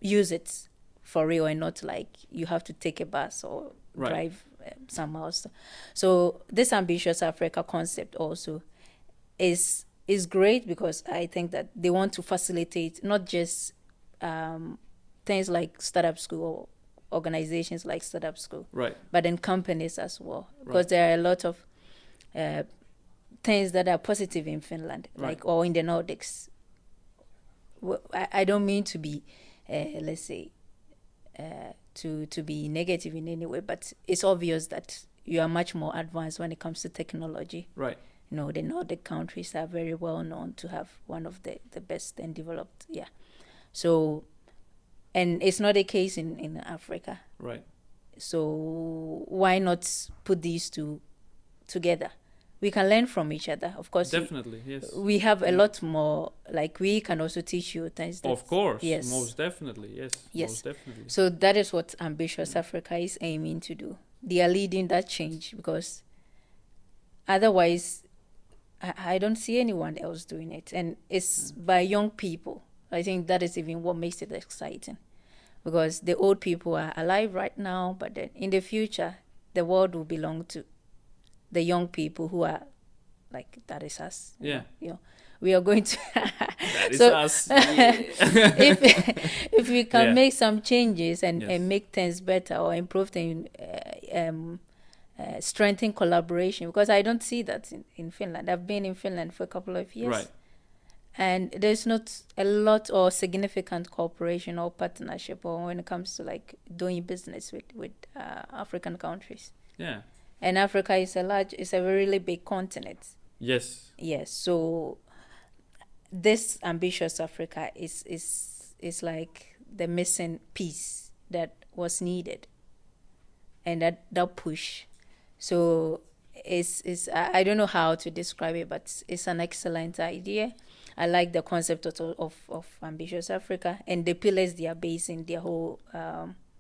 Speaker 2: use it for real, and not like you have to take a bus or drive somewhere else. So this Ambitious Africa concept also is great, because I think that they want to facilitate not just things like startup school or organizations like startup school, but then companies as well, because there are a lot of things that are positive in Finland, or in the Nordics. I don't mean to be, let's say, to be negative in any way, but it's obvious that you are much more advanced when it comes to technology.
Speaker 1: Right.
Speaker 2: The Nordic countries are very well known to have one of the best and developed. Yeah. So, and it's not the case in Africa.
Speaker 1: Right.
Speaker 2: So why not put these two together? We can learn from each other. Of course,
Speaker 1: Definitely, yes.
Speaker 2: we have a lot more. Like, we can also teach you things.
Speaker 1: Of course,
Speaker 2: yes,
Speaker 1: most definitely, yes.
Speaker 2: Yes.
Speaker 1: Most definitely.
Speaker 2: So that is what Ambitious Africa is aiming to do. They are leading that change, because otherwise, I don't see anyone else doing it. And it's by young people. I think that is even what makes it exciting, because the old people are alive right now, but then in the future, the world will belong to the young people who are like, that is us.
Speaker 1: Yeah.
Speaker 2: We are going to
Speaker 1: that is us.
Speaker 2: if we can
Speaker 1: Yeah.
Speaker 2: make some changes and
Speaker 1: Yes.
Speaker 2: make things better, or improve things, strengthen collaboration, because I don't see that in Finland. I've been in Finland for a couple of years.
Speaker 1: Right.
Speaker 2: And there's not a lot or significant cooperation or partnership, or when it comes to like doing business with African countries.
Speaker 1: Yeah.
Speaker 2: And Africa is a really big continent.
Speaker 1: Yes.
Speaker 2: Yes. So this Ambitious Africa is like the missing piece that was needed, and that push. So I don't know how to describe it, but it's an excellent idea. I like the concept of Ambitious Africa, and the pillars they are basing their whole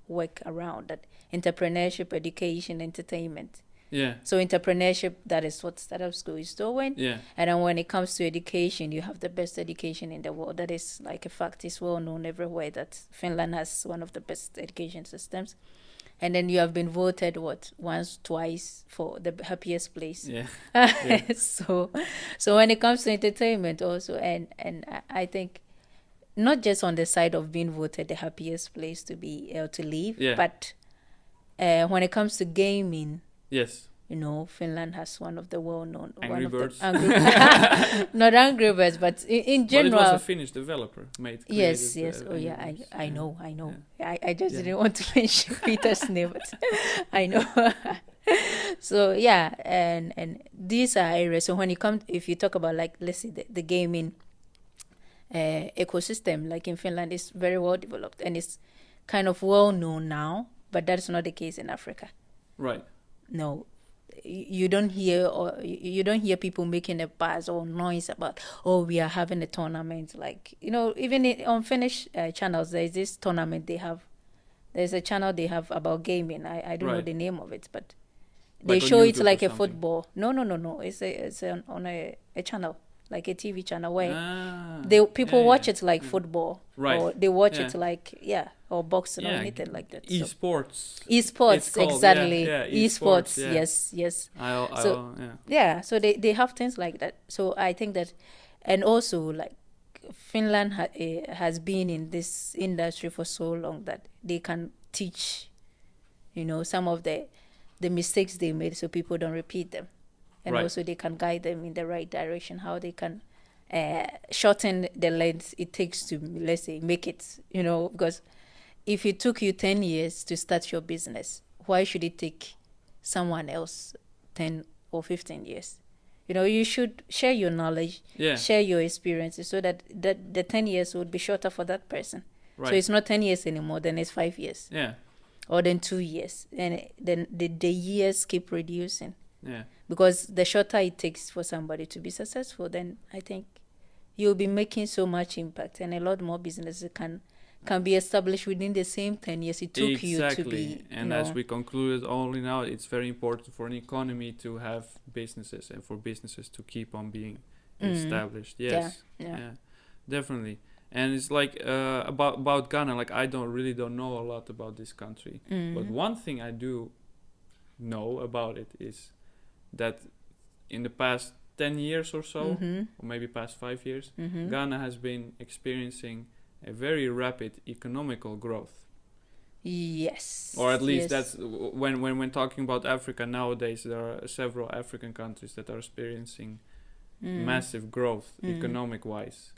Speaker 2: work around: that entrepreneurship, education, entertainment.
Speaker 1: Yeah.
Speaker 2: So entrepreneurship, that is what Startup School is doing.
Speaker 1: Yeah.
Speaker 2: And then when it comes to education, you have the best education in the world. That is like a fact. It's well known everywhere that Finland has one of the best education systems. And then you have been voted once, twice for the happiest place.
Speaker 1: Yeah.
Speaker 2: So when it comes to entertainment also, and I think not just on the side of being voted the happiest place to be to live,
Speaker 1: Yeah.
Speaker 2: but when it comes to gaming,
Speaker 1: Yes.
Speaker 2: Finland has one of the well-known
Speaker 1: Angry Birds.
Speaker 2: Not Angry Birds, but in general.
Speaker 1: But it was a Finnish developer
Speaker 2: Yes.
Speaker 1: created,
Speaker 2: Oh yeah,
Speaker 1: Angry Birds.
Speaker 2: I know.
Speaker 1: Yeah.
Speaker 2: I just
Speaker 1: Yeah.
Speaker 2: didn't want to mention Peter's name, but I know. So yeah, and these are areas. So if you talk about, like, let's say the gaming ecosystem, like in Finland, is very well developed and it's kind of well known now, but that's not the case in Africa.
Speaker 1: Right.
Speaker 2: No, you don't hear people making a buzz or noise about, oh, we are having a tournament. Like, even on Finnish channels, there's this tournament they have. There's a channel they have about gaming. I don't know
Speaker 1: Right.
Speaker 2: the name of it, but
Speaker 1: Like
Speaker 2: they
Speaker 1: on
Speaker 2: show it
Speaker 1: YouTube
Speaker 2: like
Speaker 1: or
Speaker 2: a
Speaker 1: something?
Speaker 2: football. No. It's on a channel, like a TV channel where people
Speaker 1: yeah,
Speaker 2: watch
Speaker 1: yeah.
Speaker 2: it like football,
Speaker 1: Right.
Speaker 2: or they watch
Speaker 1: Yeah.
Speaker 2: it like or boxing or
Speaker 1: Yeah,
Speaker 2: anything like that. So.
Speaker 1: Esports.
Speaker 2: Esports,
Speaker 1: It's called,
Speaker 2: exactly.
Speaker 1: yeah,
Speaker 2: Esports,
Speaker 1: yeah.
Speaker 2: yes.
Speaker 1: So,
Speaker 2: Yeah, so they have things like that. So I think that, and also, like, Finland has been in this industry for so long that they can teach, some of the mistakes they made, so people don't repeat them, and
Speaker 1: Right.
Speaker 2: also they can guide them in the right direction, how they can shorten the length it takes to, let's say, make it, because if it took you 10 years to start your business, why should it take someone else 10 or 15 years? You should share your knowledge,
Speaker 1: Yeah.
Speaker 2: share your experiences, so that the 10 years would be shorter for that person.
Speaker 1: Right.
Speaker 2: So it's not 10 years anymore, then it's 5 years.
Speaker 1: Yeah.
Speaker 2: Or then 2 years. And then the years keep reducing.
Speaker 1: Yeah.
Speaker 2: Because the shorter it takes for somebody to be successful, then I think you'll be making so much impact, and a lot more businesses can be established within the same 10 years it took you to be.
Speaker 1: And as we concluded only now, it's very important for an economy to have businesses and for businesses to keep on being established. Yes.
Speaker 2: Yeah.
Speaker 1: Definitely. And it's like about Ghana, like I don't know a lot about this country. But one thing I do know about it is that in the past 10 years or so, or maybe past 5 years, Ghana has been experiencing a very rapid economical growth.
Speaker 2: Yes.
Speaker 1: Or at least
Speaker 2: yes.
Speaker 1: that's when talking about Africa nowadays, there are several African countries that are experiencing massive growth economic wise.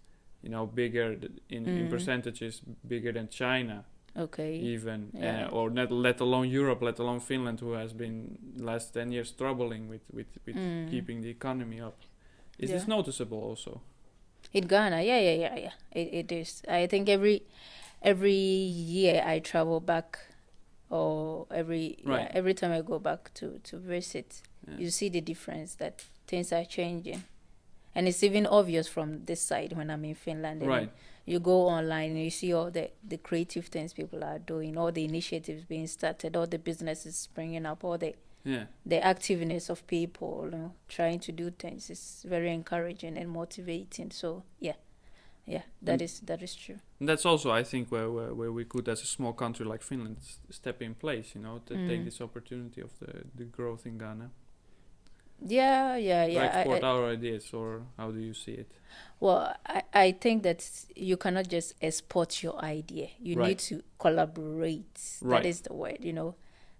Speaker 1: Bigger in percentages, bigger than China.
Speaker 2: Okay.
Speaker 1: even,
Speaker 2: Yeah.
Speaker 1: or not, let alone Europe, let alone Finland, who has been last 10 years struggling with keeping the economy up. Is this
Speaker 2: Yeah.
Speaker 1: noticeable also?
Speaker 2: In Ghana, yeah. It is. I think every year I travel back, or
Speaker 1: Right.
Speaker 2: every time I go back to visit,
Speaker 1: Yeah.
Speaker 2: you see the difference that things are changing, and it's even obvious from this side when I'm in Finland. And
Speaker 1: Right.
Speaker 2: you go online and you see all the creative things people are doing, all the initiatives being started, all the businesses springing up, all
Speaker 1: Yeah.
Speaker 2: the activeness of people, trying to do things is very encouraging and motivating. So yeah, that is true.
Speaker 1: And that's also, I think, where we could, as a small country like Finland, step in place, to take this opportunity of the growth in Ghana.
Speaker 2: Yeah.
Speaker 1: To export our ideas, or how do you see it?
Speaker 2: Well, I think that you cannot just export your idea. You
Speaker 1: Right.
Speaker 2: need to collaborate.
Speaker 1: Right.
Speaker 2: That is the word,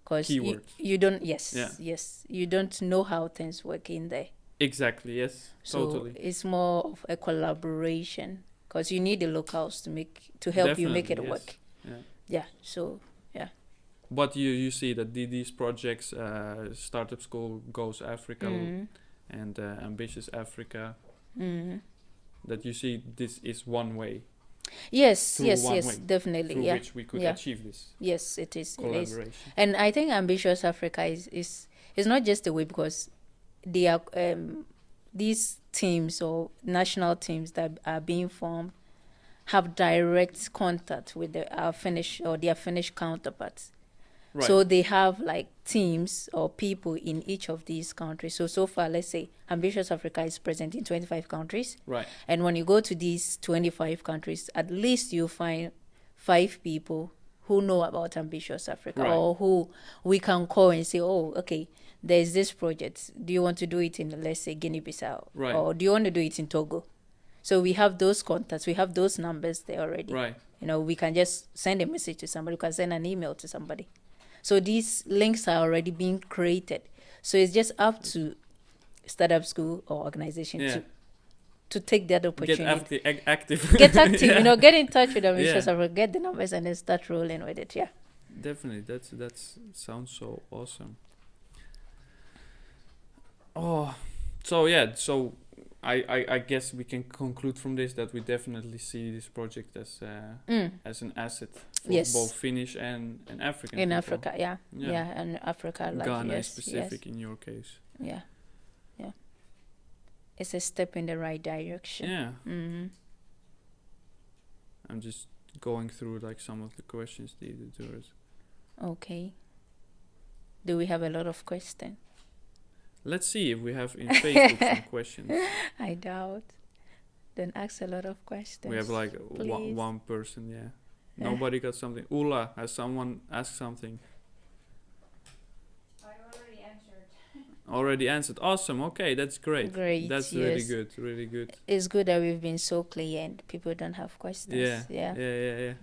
Speaker 2: because
Speaker 1: Keyword.
Speaker 2: you don't.
Speaker 1: Yeah.
Speaker 2: Yes, you don't know how things work in there.
Speaker 1: Exactly, yes,
Speaker 2: So
Speaker 1: totally.
Speaker 2: it's more of a collaboration, because you need the locals to help you make it
Speaker 1: Definitely, yes.
Speaker 2: work.
Speaker 1: Yeah.
Speaker 2: Yeah. So yeah.
Speaker 1: But you see that these projects, Startup School Goes Africa and Ambitious Africa, that you see this is one way
Speaker 2: Yes,
Speaker 1: Through
Speaker 2: yes,
Speaker 1: one
Speaker 2: yes,
Speaker 1: way,
Speaker 2: definitely.
Speaker 1: through
Speaker 2: Yeah.
Speaker 1: which we could
Speaker 2: Yeah.
Speaker 1: achieve this
Speaker 2: Yes, it is. It is.
Speaker 1: collaboration.
Speaker 2: And I think Ambitious Africa is not just a way, because they are these teams or national teams that are being formed have direct contact with our Finnish or their Finnish counterparts.
Speaker 1: Right.
Speaker 2: So they have like teams or people in each of these countries. So far, let's say Ambitious Africa is present in 25 countries.
Speaker 1: Right.
Speaker 2: And when you go to these 25 countries, at least you find 5 people who know about Ambitious Africa,
Speaker 1: Right.
Speaker 2: or who we can call and say, oh, okay, there's this project. Do you want to do it in, let's say, Guinea-Bissau?
Speaker 1: Right.
Speaker 2: Or do you want to do it in Togo? So we have those contacts. We have those numbers there already.
Speaker 1: Right.
Speaker 2: We can just send a message to somebody. We can send an email to somebody. So these links are already being created. So it's just up to startup school or organization
Speaker 1: Yeah.
Speaker 2: to take that opportunity.
Speaker 1: Get active.
Speaker 2: Get active,
Speaker 1: Yeah.
Speaker 2: get in touch with them,
Speaker 1: Yeah.
Speaker 2: get the numbers, and then start rolling with it. Yeah.
Speaker 1: Definitely, that's sounds so awesome. Oh, so yeah, so I guess we can conclude from this that we definitely see this project as an asset for
Speaker 2: Yes.
Speaker 1: both Finnish and African
Speaker 2: In
Speaker 1: people.
Speaker 2: Africa, yeah, and Africa, like
Speaker 1: Ghana
Speaker 2: yes,
Speaker 1: is specific in your case.
Speaker 2: yeah. It's a step in the right direction.
Speaker 1: Yeah,
Speaker 2: Mm-hmm.
Speaker 1: I'm just going through like some of the questions the editors.
Speaker 2: Okay. Do we have a lot of questions?
Speaker 1: Let's see if we have in Facebook some questions.
Speaker 2: I doubt. Don't ask a lot of questions.
Speaker 1: We have like
Speaker 2: please.
Speaker 1: one person, yeah. Nobody got something. Ulla, has someone asked something?
Speaker 2: I already answered.
Speaker 1: Already answered. Awesome. Okay, that's great.
Speaker 2: Great.
Speaker 1: That's
Speaker 2: yes.
Speaker 1: really good. Really good.
Speaker 2: It's good that we've been so clear and people don't have questions.
Speaker 1: Yeah.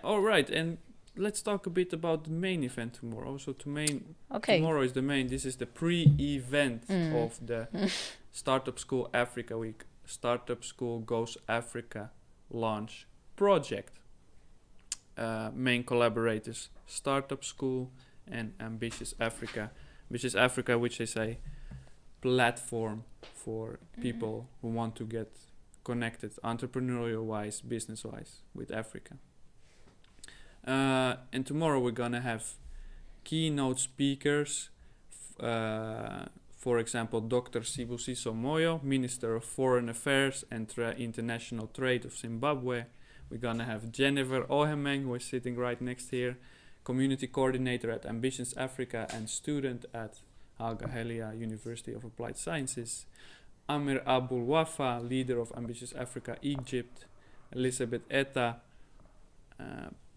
Speaker 1: All right, and let's talk a bit about the main event tomorrow. So
Speaker 2: Okay.
Speaker 1: tomorrow is the main. This is the pre-event
Speaker 2: Mm.
Speaker 1: of the Startup School Africa Week. Startup School Goes Africa launch project. Main collaborators: Startup School and Ambitious Africa. Ambitious Africa, which is a platform for people who want to get connected entrepreneurial-wise, business-wise with Africa. And tomorrow we're gonna have keynote speakers. For example, Dr. Sibusiso Moyo, Minister of Foreign Affairs and International Trade of Zimbabwe. We're gonna have Jennifer Ohemeng, who is sitting right next here, Community Coordinator at Ambitions Africa and student at Haga Helia University of Applied Sciences. Amir Abul Wafa, leader of Ambitious Africa Egypt. Elizabeth Etta,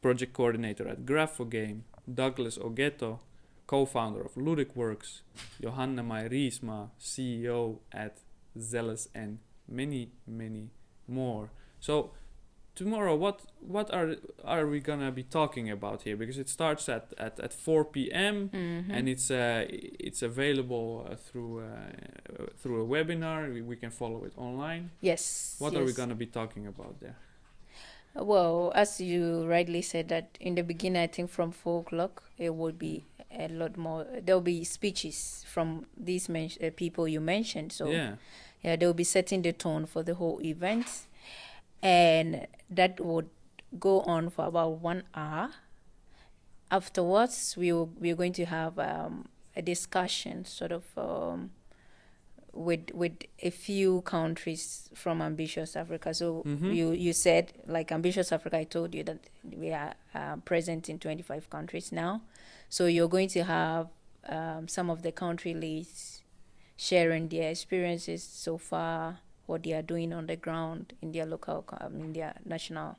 Speaker 1: project coordinator at Graphogame. Douglas Ogeto, co-founder of Ludicworks. Johanna Mai Riesma, CEO at Zealous, and many, many more. So tomorrow, what are we gonna be talking about here? Because it starts at 4 p.m.
Speaker 2: Mm-hmm.
Speaker 1: and it's available through a webinar. We can follow it online.
Speaker 2: Yes.
Speaker 1: What are we gonna be talking about there?
Speaker 2: Well, as you rightly said that in the beginning, I think from 4 o'clock it would be a lot more. There'll be speeches from these people you mentioned. So
Speaker 1: Yeah.
Speaker 2: yeah, they'll be setting the tone for the whole event, and that would go on for about 1 hour. Afterwards, we're going to have a discussion, sort of with a few countries from Ambitious Africa. So you said, like, Ambitious Africa, I told you that we are present in 25 countries now. So you're going to have some of the country leads sharing their experiences so far, what they are doing on the ground in their in their national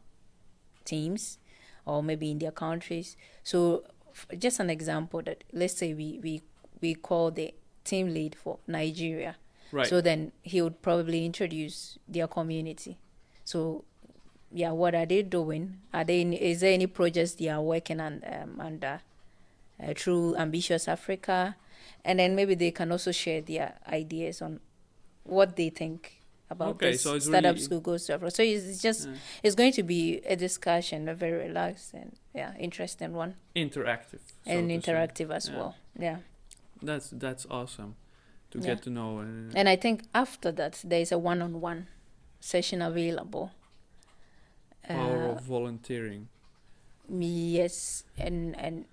Speaker 2: teams, or maybe in their countries. So just an example, that let's say we call the team lead for Nigeria.
Speaker 1: Right.
Speaker 2: So then he would probably introduce their community. So yeah, what are they doing? Is there any projects they are working on under through Ambitious Africa? And then maybe they can also share their ideas on what they think about
Speaker 1: Okay,
Speaker 2: this
Speaker 1: so it's
Speaker 2: startup
Speaker 1: really-
Speaker 2: school goes to Africa. So it's just it's going to be a discussion, a very relaxed and interesting one,
Speaker 1: Interactive. so
Speaker 2: and
Speaker 1: to say.
Speaker 2: interactive as
Speaker 1: Yeah.
Speaker 2: well. Yeah.
Speaker 1: That's awesome to
Speaker 2: Yeah.
Speaker 1: get to know.
Speaker 2: And I think after that there is a one-on-one session available.
Speaker 1: Power of volunteering.
Speaker 2: Yes, and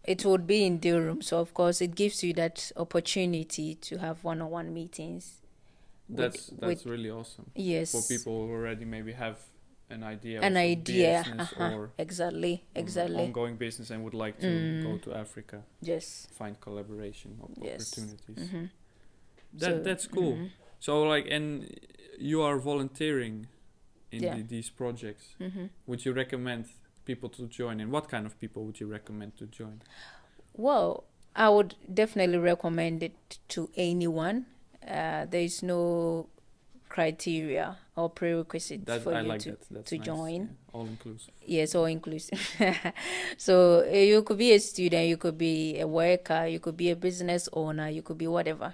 Speaker 2: it would be in Durham, so of course it gives you that opportunity to have one-on-one meetings.
Speaker 1: That's
Speaker 2: with-
Speaker 1: really awesome
Speaker 2: Yes.
Speaker 1: for people who already maybe have an idea.
Speaker 2: An
Speaker 1: of a
Speaker 2: idea.
Speaker 1: business or
Speaker 2: Exactly.
Speaker 1: ongoing business and would like to go to Africa,
Speaker 2: Yes.
Speaker 1: find collaboration
Speaker 2: Yes.
Speaker 1: opportunities.
Speaker 2: Mhm.
Speaker 1: That's cool. So like, and you are volunteering in
Speaker 2: Yeah.
Speaker 1: these projects.
Speaker 2: Mm-hmm.
Speaker 1: Would you recommend people to join, and what kind of people would you recommend to join?
Speaker 2: Well, I would definitely recommend it to anyone. There is no criteria or prerequisite
Speaker 1: That
Speaker 2: for
Speaker 1: I
Speaker 2: you
Speaker 1: like
Speaker 2: to,
Speaker 1: that. That's
Speaker 2: to
Speaker 1: nice.
Speaker 2: join.
Speaker 1: Yeah. All inclusive.
Speaker 2: Yes, all inclusive. So you could be a student, you could be a worker, you could be a business owner, you could be whatever.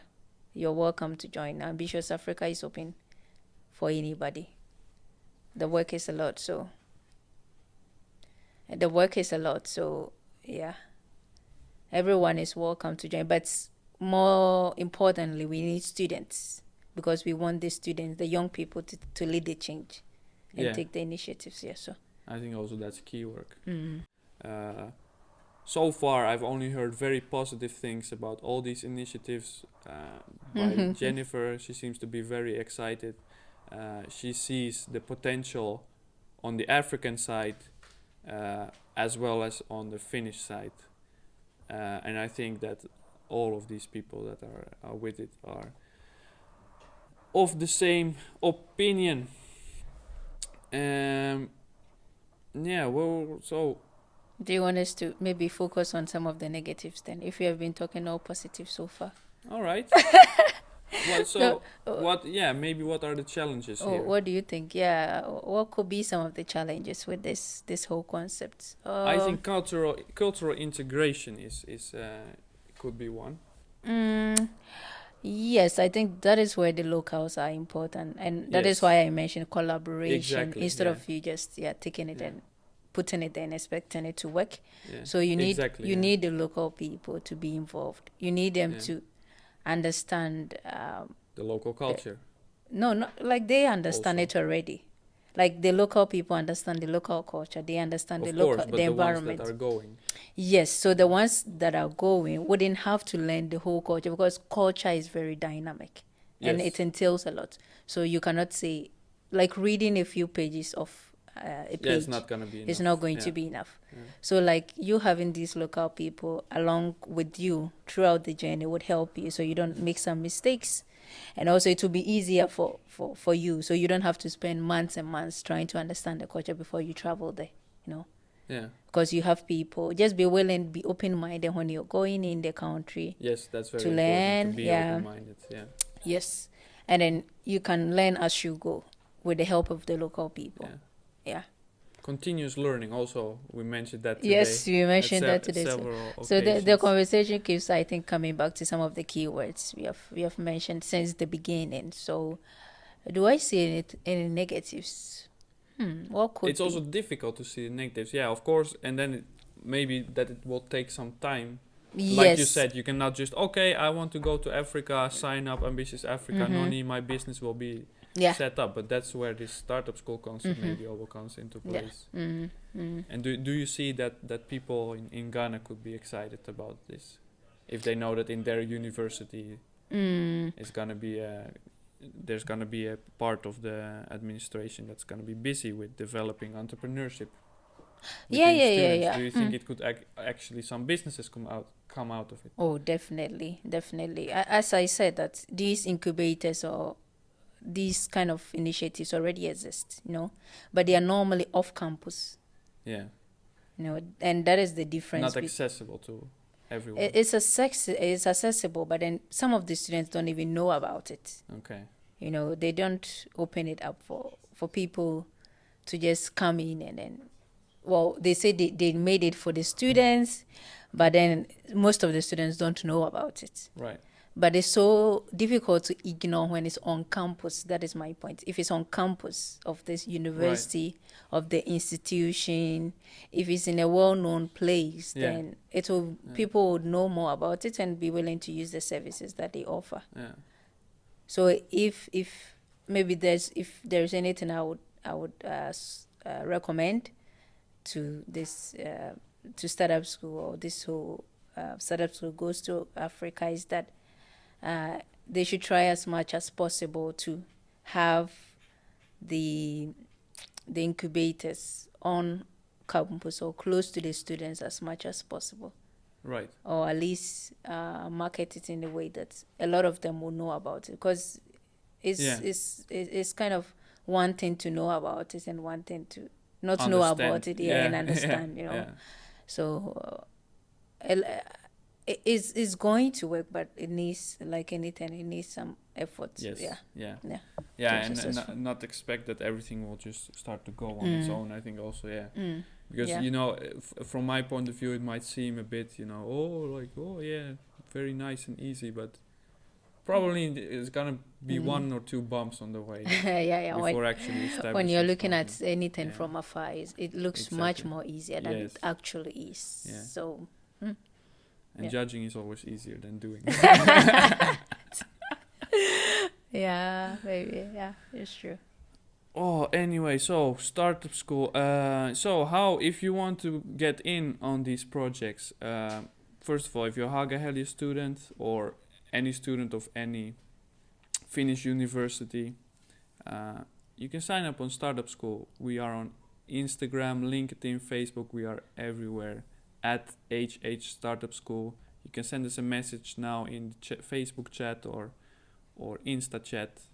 Speaker 2: You're welcome to join. Ambitious Africa is open for anybody. The work is a lot, so yeah, everyone is welcome to join. But more importantly, we need students, because we want the students, the young people, to lead the change and
Speaker 1: Yeah.
Speaker 2: take the initiatives. Yeah, so.
Speaker 1: I think also that's key work.
Speaker 2: Mm.
Speaker 1: So far, I've only heard very positive things about all these initiatives by Jennifer. She seems to be very excited. She sees the potential on the African side as well as on the Finnish side. And I think that all of these people that are with it are of the same opinion. Yeah, well, so
Speaker 2: Do you want us to maybe focus on some of the negatives then, if we have been talking all positive so far?
Speaker 1: all right. Well, so maybe what are the challenges here?
Speaker 2: What do you think? Yeah, what could be some of the challenges with this whole concept?
Speaker 1: I think cultural integration is could be one.
Speaker 2: Yes, I think that is where the locals are important, and that is
Speaker 1: Yes.
Speaker 2: why I mentioned collaboration
Speaker 1: Exactly,
Speaker 2: instead
Speaker 1: yeah.
Speaker 2: of you just taking it
Speaker 1: Yeah.
Speaker 2: and putting it there and expecting it to work.
Speaker 1: Yeah.
Speaker 2: So you need
Speaker 1: Exactly,
Speaker 2: you
Speaker 1: yeah.
Speaker 2: need the local people to be involved. You need them
Speaker 1: Yeah.
Speaker 2: to understand.
Speaker 1: The local culture.
Speaker 2: No, not like they understand
Speaker 1: Also.
Speaker 2: it already. Like the local people understand the local culture. They understand
Speaker 1: Of
Speaker 2: the
Speaker 1: course,
Speaker 2: local
Speaker 1: but
Speaker 2: the
Speaker 1: the
Speaker 2: environment.
Speaker 1: ones that are going.
Speaker 2: Yes, so the ones that are going wouldn't have to learn the whole culture, because culture is very dynamic and
Speaker 1: Yes.
Speaker 2: it entails a lot. So you cannot say, like, reading a few pages of a page.
Speaker 1: Yeah, it's not gonna be enough.
Speaker 2: It's not going
Speaker 1: Yeah.
Speaker 2: to be enough.
Speaker 1: Yeah.
Speaker 2: So, like, you having these local people along with you throughout the journey would help you, so you don't make some mistakes. And also it will be easier for you, so you don't have to spend months and months trying to understand the culture before you travel there,
Speaker 1: Yeah.
Speaker 2: because you have people. Just be willing, be open-minded when you're going in the country.
Speaker 1: Yes, that's very
Speaker 2: To
Speaker 1: important
Speaker 2: learn,
Speaker 1: to be
Speaker 2: yeah.
Speaker 1: open-minded. Yeah.
Speaker 2: Yes, and then you can learn as you go with the help of the local people.
Speaker 1: Yeah.
Speaker 2: Yeah.
Speaker 1: Continuous learning. Also, we mentioned that today.
Speaker 2: Yes, you mentioned
Speaker 1: at
Speaker 2: that today.
Speaker 1: Several
Speaker 2: So the
Speaker 1: occasions.
Speaker 2: conversation keeps, I think, coming back to some of the keywords we have mentioned since the beginning. So, do I see any negatives? What could
Speaker 1: It's also difficult to see the negatives. Yeah, of course, and then maybe that it will take some time. Like you
Speaker 2: yes.
Speaker 1: said, you cannot just, okay, I want to go to Africa, sign up Ambitious Africa, Noni, my business will be
Speaker 2: Yeah.
Speaker 1: set up. But that's where this startup school concept maybe all comes into
Speaker 2: Yeah.
Speaker 1: place. And do you see that people in Ghana could be excited about this? If they know that in their university it's gonna be there's gonna be a part of the administration that's gonna be busy with developing entrepreneurship.
Speaker 2: Yeah,
Speaker 1: within
Speaker 2: yeah, yeah,
Speaker 1: students.
Speaker 2: yeah.
Speaker 1: Do you think it could actually some businesses come out of it?
Speaker 2: Oh, definitely, definitely. As I said, that these incubators or these kind of initiatives already exist, but they are normally off campus,
Speaker 1: Yeah,
Speaker 2: and that is the difference.
Speaker 1: not accessible to everyone.
Speaker 2: It's accessible, but then some of the students don't even know about it.
Speaker 1: Okay.
Speaker 2: They don't open it up for people to just come in and then, well, they say they made it for the students, but then most of the students don't know about it.
Speaker 1: Right.
Speaker 2: But it's so difficult to ignore when it's on campus. That is my point. If it's on campus of this university, of the institution, if it's in a well-known place, then people would know more about it and be willing to use the services that they offer.
Speaker 1: Yeah.
Speaker 2: So if maybe there's anything I would recommend to this to startup school, or this whole startup school goes to Africa, is that they should try as much as possible to have the incubators on campus or close to the students as much as possible.
Speaker 1: Right.
Speaker 2: Or at least market it in a way that a lot of them will know about it, because it's kind of one thing to know about it and one thing to not
Speaker 1: understand.
Speaker 2: know about it and understand.
Speaker 1: Yeah.
Speaker 2: So it's going to work, but it needs, like anything, it needs some effort.
Speaker 1: Yes.
Speaker 2: Yeah.
Speaker 1: And not expect that everything will just start to go on its own. I think also, because from my point of view, it might seem a bit, very nice and easy, but probably it's gonna be one or two bumps on the way. Before actually establishing.
Speaker 2: When you're looking at
Speaker 1: something.
Speaker 2: anything from afar, it looks much more easier than it actually is.
Speaker 1: Yeah.
Speaker 2: So.
Speaker 1: And judging is always easier than doing.
Speaker 2: Yeah, maybe. Yeah, it's true.
Speaker 1: Oh, anyway, so startup school. So how, if you want to get in on these projects, first of all, if you're a Haga Helia student or any student of any Finnish university, you can sign up on Startup School. We are on Instagram, LinkedIn, Facebook. We are everywhere at HH Startup School. You can send us a message now in the Facebook chat or Insta chat.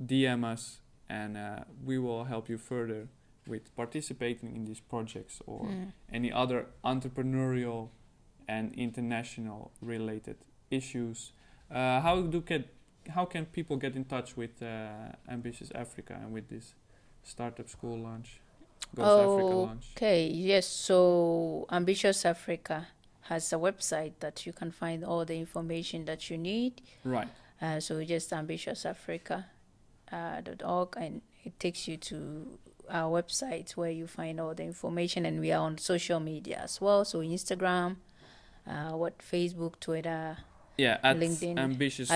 Speaker 1: DM us, and we will help you further with participating in these projects or any other entrepreneurial and international related issues. How can people get in touch with Ambitious Africa and with this startup school launch, Africa launch?
Speaker 2: Okay, yes. So Ambitious Africa has a website that you can find all the information that you need.
Speaker 1: Right.
Speaker 2: So just ambitiousafrica.org, and it takes you to our website where you find all the information, and we are on social media as well. So Instagram, Facebook, Twitter.
Speaker 1: Yeah, at
Speaker 2: LinkedIn,
Speaker 1: ambitious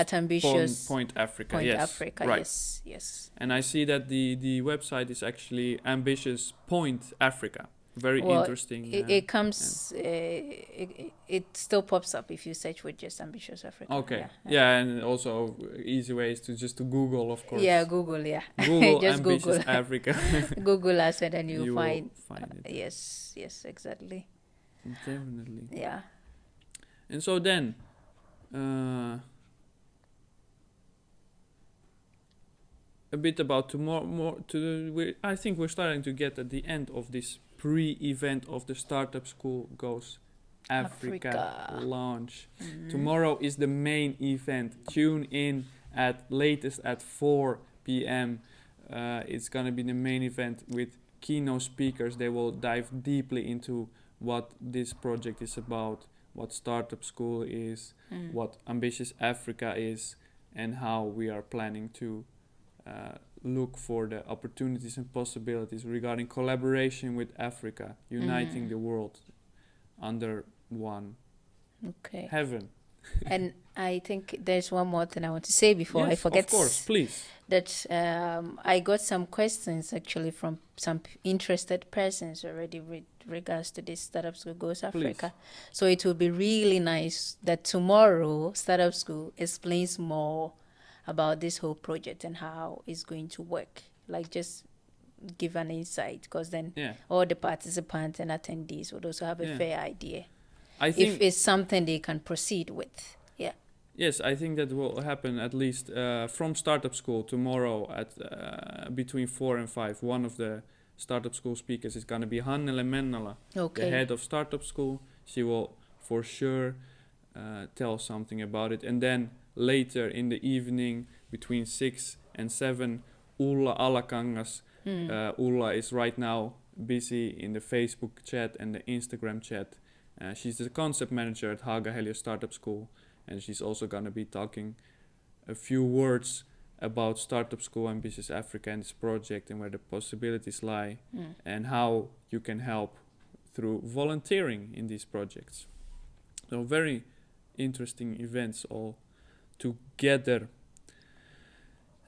Speaker 1: Point Africa.
Speaker 2: Point
Speaker 1: yes,
Speaker 2: Africa,
Speaker 1: right.
Speaker 2: Yes.
Speaker 1: And I see that the website is actually Ambitious Point Africa. Very interesting.
Speaker 2: It comes. It still pops up if you search with just Ambitious Africa.
Speaker 1: Okay. Yeah, and also easy ways to Google, of course.
Speaker 2: Yeah, Google. Yeah.
Speaker 1: Google
Speaker 2: just
Speaker 1: Ambitious
Speaker 2: Google.
Speaker 1: Google
Speaker 2: Google us, and then you
Speaker 1: will
Speaker 2: find
Speaker 1: it.
Speaker 2: Yes, exactly.
Speaker 1: Definitely.
Speaker 2: Yeah.
Speaker 1: And so then. A bit about tomorrow. I think we're starting to get at the end of this pre-event of the Startup School Goes Africa launch. Tomorrow is the main event. Tune in at latest at 4 p.m. It's gonna be the main event with keynote speakers. They will dive deeply into what this project is about, what Startup School is, what Ambitious Africa is, and how we are planning to look for the opportunities and possibilities regarding collaboration with Africa, uniting the world under one
Speaker 2: Okay.
Speaker 1: heaven.
Speaker 2: And I think there's one more thing I want to say before I forget.
Speaker 1: Of course, please.
Speaker 2: That I got some questions actually from some interested persons already with regards to this Startup School Goes Africa. So it will be really nice that tomorrow Startup School explains more about this whole project and how it's going to work. Like just give an insight, because then all the participants and attendees would also have a fair idea. I think if it's something they can proceed with. Yeah.
Speaker 1: Yes, I think that will happen at least from Startup School tomorrow at between 4 and 5. One of the Startup School speakers is going to be Hannele Mennala, the head of Startup School. She will for sure tell something about it. And then later in the evening between 6 and 7, Ulla Alakangas. Ulla is right now busy in the Facebook chat and the Instagram chat. She's the concept manager at Haaga-Helia Startup School, and she's also going to be talking a few words about Startup School Ambitious Africa and this project and where the possibilities lie and how you can help through volunteering in these projects. So very interesting events all together.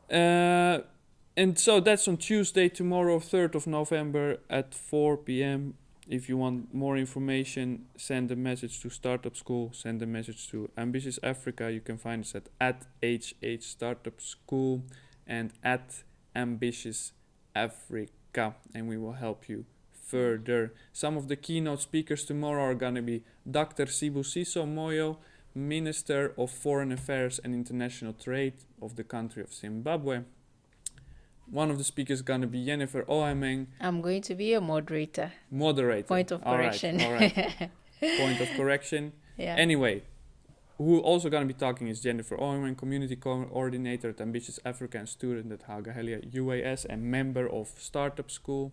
Speaker 1: And so that's on Tuesday, tomorrow, 3rd of November at 4 p.m. If you want more information, send a message to Startup School, send a message to Ambitious Africa. You can find us at HH Startup School and at Ambitious Africa, and we will help you further. Some of the keynote speakers tomorrow are going to be Dr. Sibusiso Moyo, Minister of Foreign Affairs and International Trade of the country of Zimbabwe. One of the speakers is going to be Jennifer Ohameng.
Speaker 2: I'm going to be a moderator. Point of correction.
Speaker 1: All right. Point of correction.
Speaker 2: Yeah.
Speaker 1: Anyway, who also going to be talking is Jennifer Ohameng, Community Coordinator at Ambitious Africa and student at Haaga-Helia UAS and member of Startup School.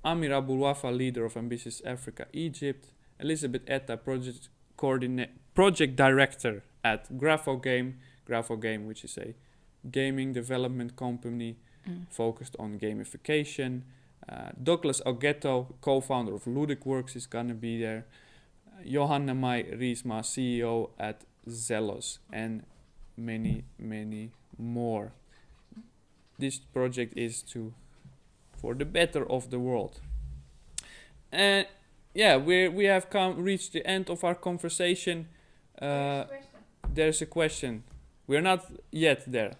Speaker 1: Amir Abulwafa, leader of Ambitious Africa Egypt. Elizabeth Etta, project director at Graphogame. Graphogame, which is a gaming development company focused on gamification. Douglas Oghetto, co-founder of LudicWorks, is going to be there. Johanna Mai Riesma, CEO at Zelos, and many, many more. This project is for the better of the world. And we have reached the end of our conversation. There's a question. We're not yet there.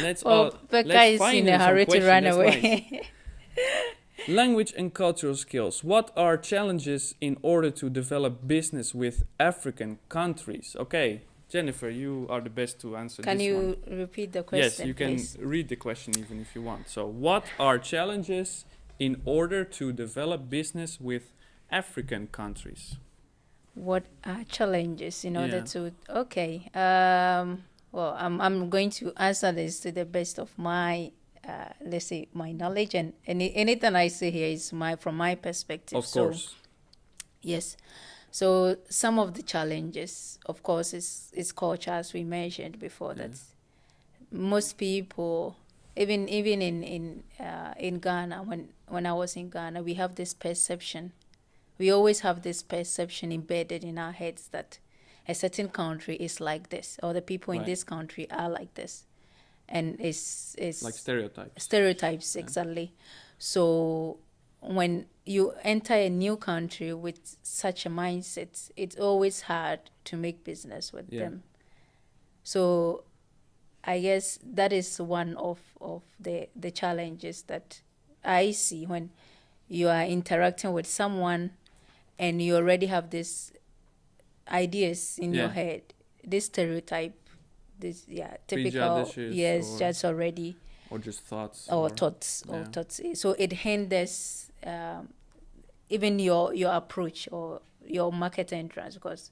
Speaker 1: Let's
Speaker 2: is in a hurry to run away.
Speaker 1: Nice. Language and cultural skills. What are challenges in order to develop business with African countries? Okay, Jennifer, you are the best to answer this one.
Speaker 2: Can you repeat the question,
Speaker 1: Yes, you can read the question even if you want. So, what are challenges in order to develop business with African countries?
Speaker 2: What are challenges in order to... Okay. Well, I'm going to answer this to the best of my, let's say, my knowledge. And anything I say here is from my perspective.
Speaker 1: Of course.
Speaker 2: Yes. So some of the challenges, of course, is culture, as we mentioned before. That most people, even in Ghana, when I was in Ghana, we have this perception. We always have this perception embedded in our heads that a certain country is like this, or the people in this country are like this, and it's
Speaker 1: like stereotypes.
Speaker 2: Stereotypes, exactly. So when you enter a new country with such a mindset, it's always hard to make business with them. So I guess that is one of the challenges that I see when you are interacting with someone and you already have this ideas in your head, this stereotype, this typical, just already,
Speaker 1: or just thoughts,
Speaker 2: or thoughts. So it hinders even your approach or your market entrance, because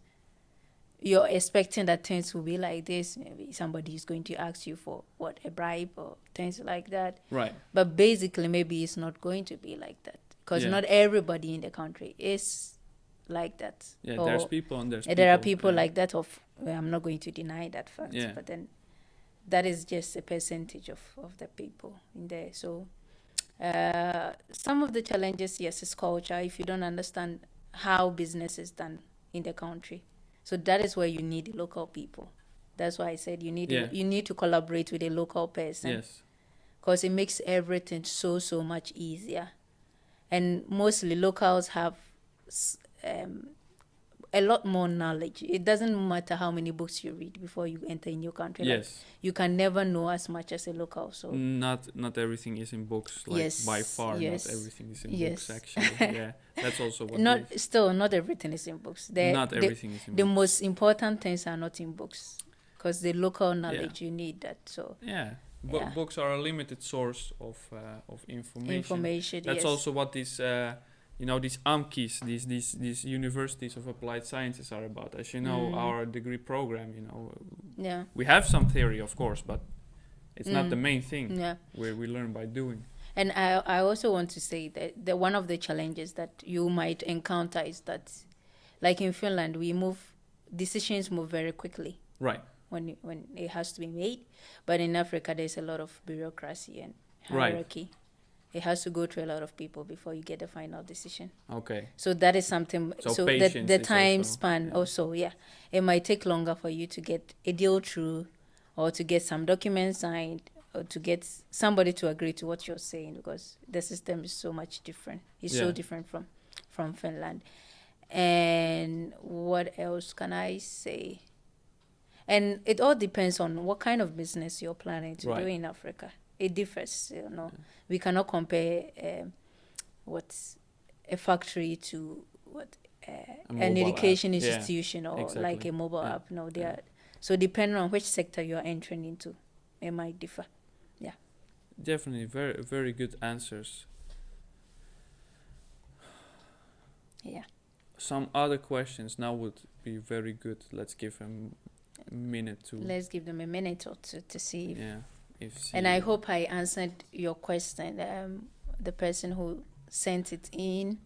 Speaker 2: you're expecting that things will be like this. Maybe somebody is going to ask you for a bribe or things like that.
Speaker 1: Right.
Speaker 2: But basically, maybe it's not going to be like that, because not everybody in the country is like that.
Speaker 1: There's people and there's people.
Speaker 2: There are people like that. I'm not going to deny that fact. But then that is just a percentage of the people in there. So some of the challenges, yes, is culture. If you don't understand how business is done in the country, so that is where you need local people. That's why I said you need
Speaker 1: Yeah.
Speaker 2: you need to collaborate with a local person,
Speaker 1: Yes.
Speaker 2: because it makes everything so much easier. And mostly locals have a lot more knowledge. It doesn't matter how many books you read before you enter in your country. Like,
Speaker 1: Yes.
Speaker 2: you can never know as much as a local. So
Speaker 1: Not everything is in books. Like
Speaker 2: Yes,
Speaker 1: by far,
Speaker 2: yes,
Speaker 1: not everything is in
Speaker 2: yes.
Speaker 1: books. Actually, yeah, that's also what.
Speaker 2: not everything is in books.
Speaker 1: Not everything is in
Speaker 2: the
Speaker 1: books.
Speaker 2: most important things are not in books, because the local knowledge you need that. So
Speaker 1: Yeah.
Speaker 2: Yeah.
Speaker 1: Books are a limited source of information. That's
Speaker 2: yes.
Speaker 1: also what these these AMKIs, these universities of applied sciences are about. As you know, our degree program,
Speaker 2: Yeah.
Speaker 1: we have some theory, of course, but it's not the
Speaker 2: Mm.
Speaker 1: main thing.
Speaker 2: Yeah.
Speaker 1: Where we learn by doing.
Speaker 2: And I also want to say that one of the challenges that you might encounter is that, like in Finland, decisions move very quickly
Speaker 1: Right.
Speaker 2: when it has to be made. But in Africa, there's a lot of bureaucracy and
Speaker 1: Right.
Speaker 2: hierarchy. It has to go through a lot of people before you get a final decision.
Speaker 1: Okay.
Speaker 2: So that is something.
Speaker 1: So
Speaker 2: the
Speaker 1: patience is
Speaker 2: time
Speaker 1: also-
Speaker 2: span
Speaker 1: yeah.
Speaker 2: also, yeah, it might take longer for you to get a deal through, or to get some documents signed, or to get somebody to agree to what you're saying, because the system is so much different. It's so
Speaker 1: Yeah.
Speaker 2: different from Finland. And what else can I say? And it all depends on what kind of business you're planning to do
Speaker 1: Right.
Speaker 2: in Africa. It differs, We cannot compare what's a factory to an
Speaker 1: mobile
Speaker 2: education
Speaker 1: app. Yeah,
Speaker 2: institution, or
Speaker 1: exactly.
Speaker 2: like a mobile
Speaker 1: Yeah.
Speaker 2: app. No, they are. So depending on which sector you're entering into, it might differ.
Speaker 1: Definitely, very very good answers.
Speaker 2: Yeah.
Speaker 1: Some other questions now would be very good. Let's give a minute to.
Speaker 2: Let's give them a minute or two to see.
Speaker 1: And
Speaker 2: I hope I answered your question. The person who sent it in.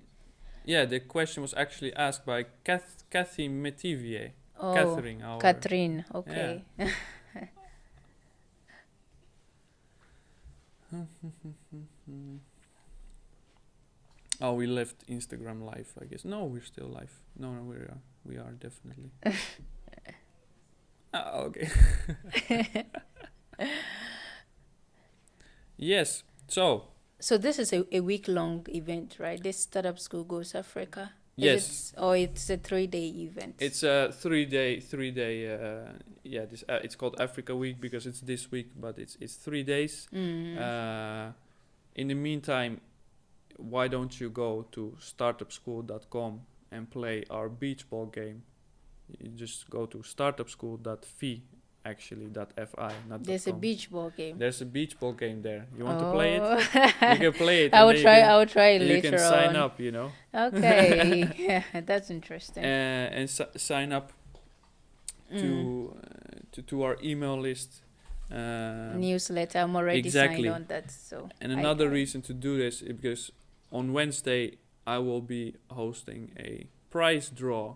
Speaker 1: Yeah, the question was actually asked by Kathy Metivier.
Speaker 2: Oh,
Speaker 1: Catherine.
Speaker 2: Catherine. Okay.
Speaker 1: Oh, we left Instagram live, I guess. No, we're still live. No, we are definitely. Okay. Yes.
Speaker 2: So this is a week-long event, right? This Startup School Goes Africa.
Speaker 1: Yes.
Speaker 2: It's a 3-day event.
Speaker 1: It's a 3-day. It's called Africa Week because it's this week, but it's 3 days. In the meantime, why don't you go to startupschool.com and play our beach ball game? You just go to startupschool.fi, actually, .fi, not
Speaker 2: There's a
Speaker 1: .com.
Speaker 2: beach ball game.
Speaker 1: There's a beach ball game there. You want to play it? You can play it.
Speaker 2: I
Speaker 1: and
Speaker 2: will
Speaker 1: then
Speaker 2: try. I will try it
Speaker 1: you
Speaker 2: later
Speaker 1: can sign
Speaker 2: on.
Speaker 1: up,
Speaker 2: Okay, yeah, that's interesting.
Speaker 1: and sign up to our email list.
Speaker 2: Newsletter. I'm already
Speaker 1: exactly.
Speaker 2: signed on that. So.
Speaker 1: And another reason to do this is because on Wednesday I will be hosting a prize draw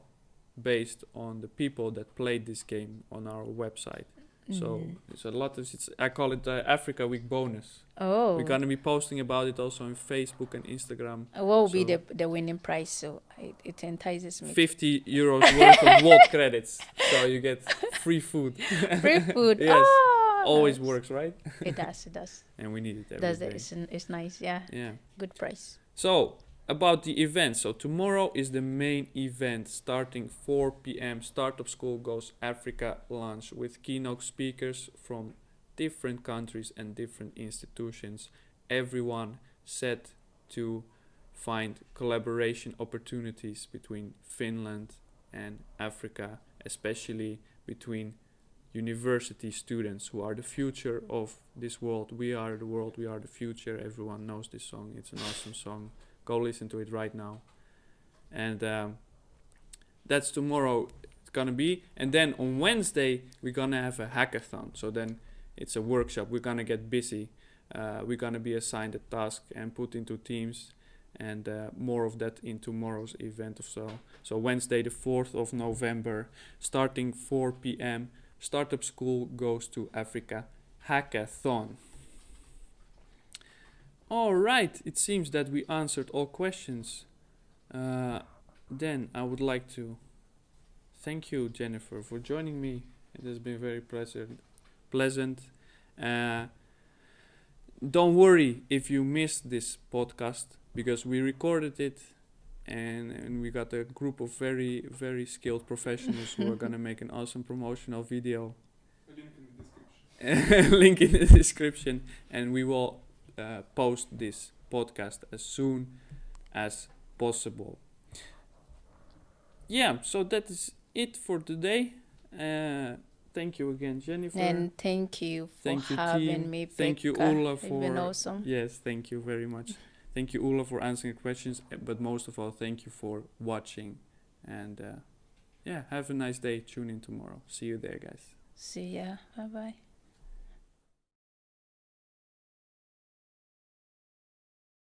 Speaker 1: based on the people that played this game on our website. So it's a lot of I call it the Africa Week bonus.
Speaker 2: Oh.
Speaker 1: We're gonna be posting about it also on Facebook and Instagram.
Speaker 2: What will be the winning prize? So it entices me.
Speaker 1: €50 worth of Wolt credits, so you get free food.
Speaker 2: Free food.
Speaker 1: Yes.
Speaker 2: Oh,
Speaker 1: Always
Speaker 2: nice.
Speaker 1: works, right?
Speaker 2: It does.
Speaker 1: And we need it every day.
Speaker 2: It's nice. Yeah.
Speaker 1: Yeah.
Speaker 2: Good price.
Speaker 1: So about the event. So tomorrow is the main event starting 4 p.m. Startup School Goes Africa launch with keynote speakers from different countries and different institutions. Everyone set to find collaboration opportunities between Finland and Africa, especially between university students who are the future of this world. We are the world, we are the future. Everyone knows this song. It's an awesome song. Go listen to it right now. And that's tomorrow it's gonna be. And then on Wednesday we're gonna have a hackathon. So then it's a workshop. We're gonna get busy. We're gonna be assigned a task and put into teams. And more of that in tomorrow's event or so. So Wednesday the 4th of November, starting 4 p.m. Startup School Goes to Africa. hackathon. All right, it seems that we answered all questions. Then I would like to thank you, Jennifer, for joining me. It has been very pleasant. Don't worry if you missed this podcast, because we recorded it and we got a group of very, very skilled professionals who are going to make an awesome promotional video. Link in the description. And we will post this podcast as soon as possible. Yeah, so that is it for today. Thank you again, Jennifer.
Speaker 2: And thank you for
Speaker 1: Thank you,
Speaker 2: having
Speaker 1: team.
Speaker 2: me.
Speaker 1: Thank you,
Speaker 2: Pekka.
Speaker 1: Ulla,
Speaker 2: It's
Speaker 1: for
Speaker 2: been awesome.
Speaker 1: Yes, thank you very much. Thank you, Ulla, for answering questions. But most of all, thank you for watching. And yeah, have a nice day. Tune in tomorrow. See you there, guys.
Speaker 2: See ya. Bye bye.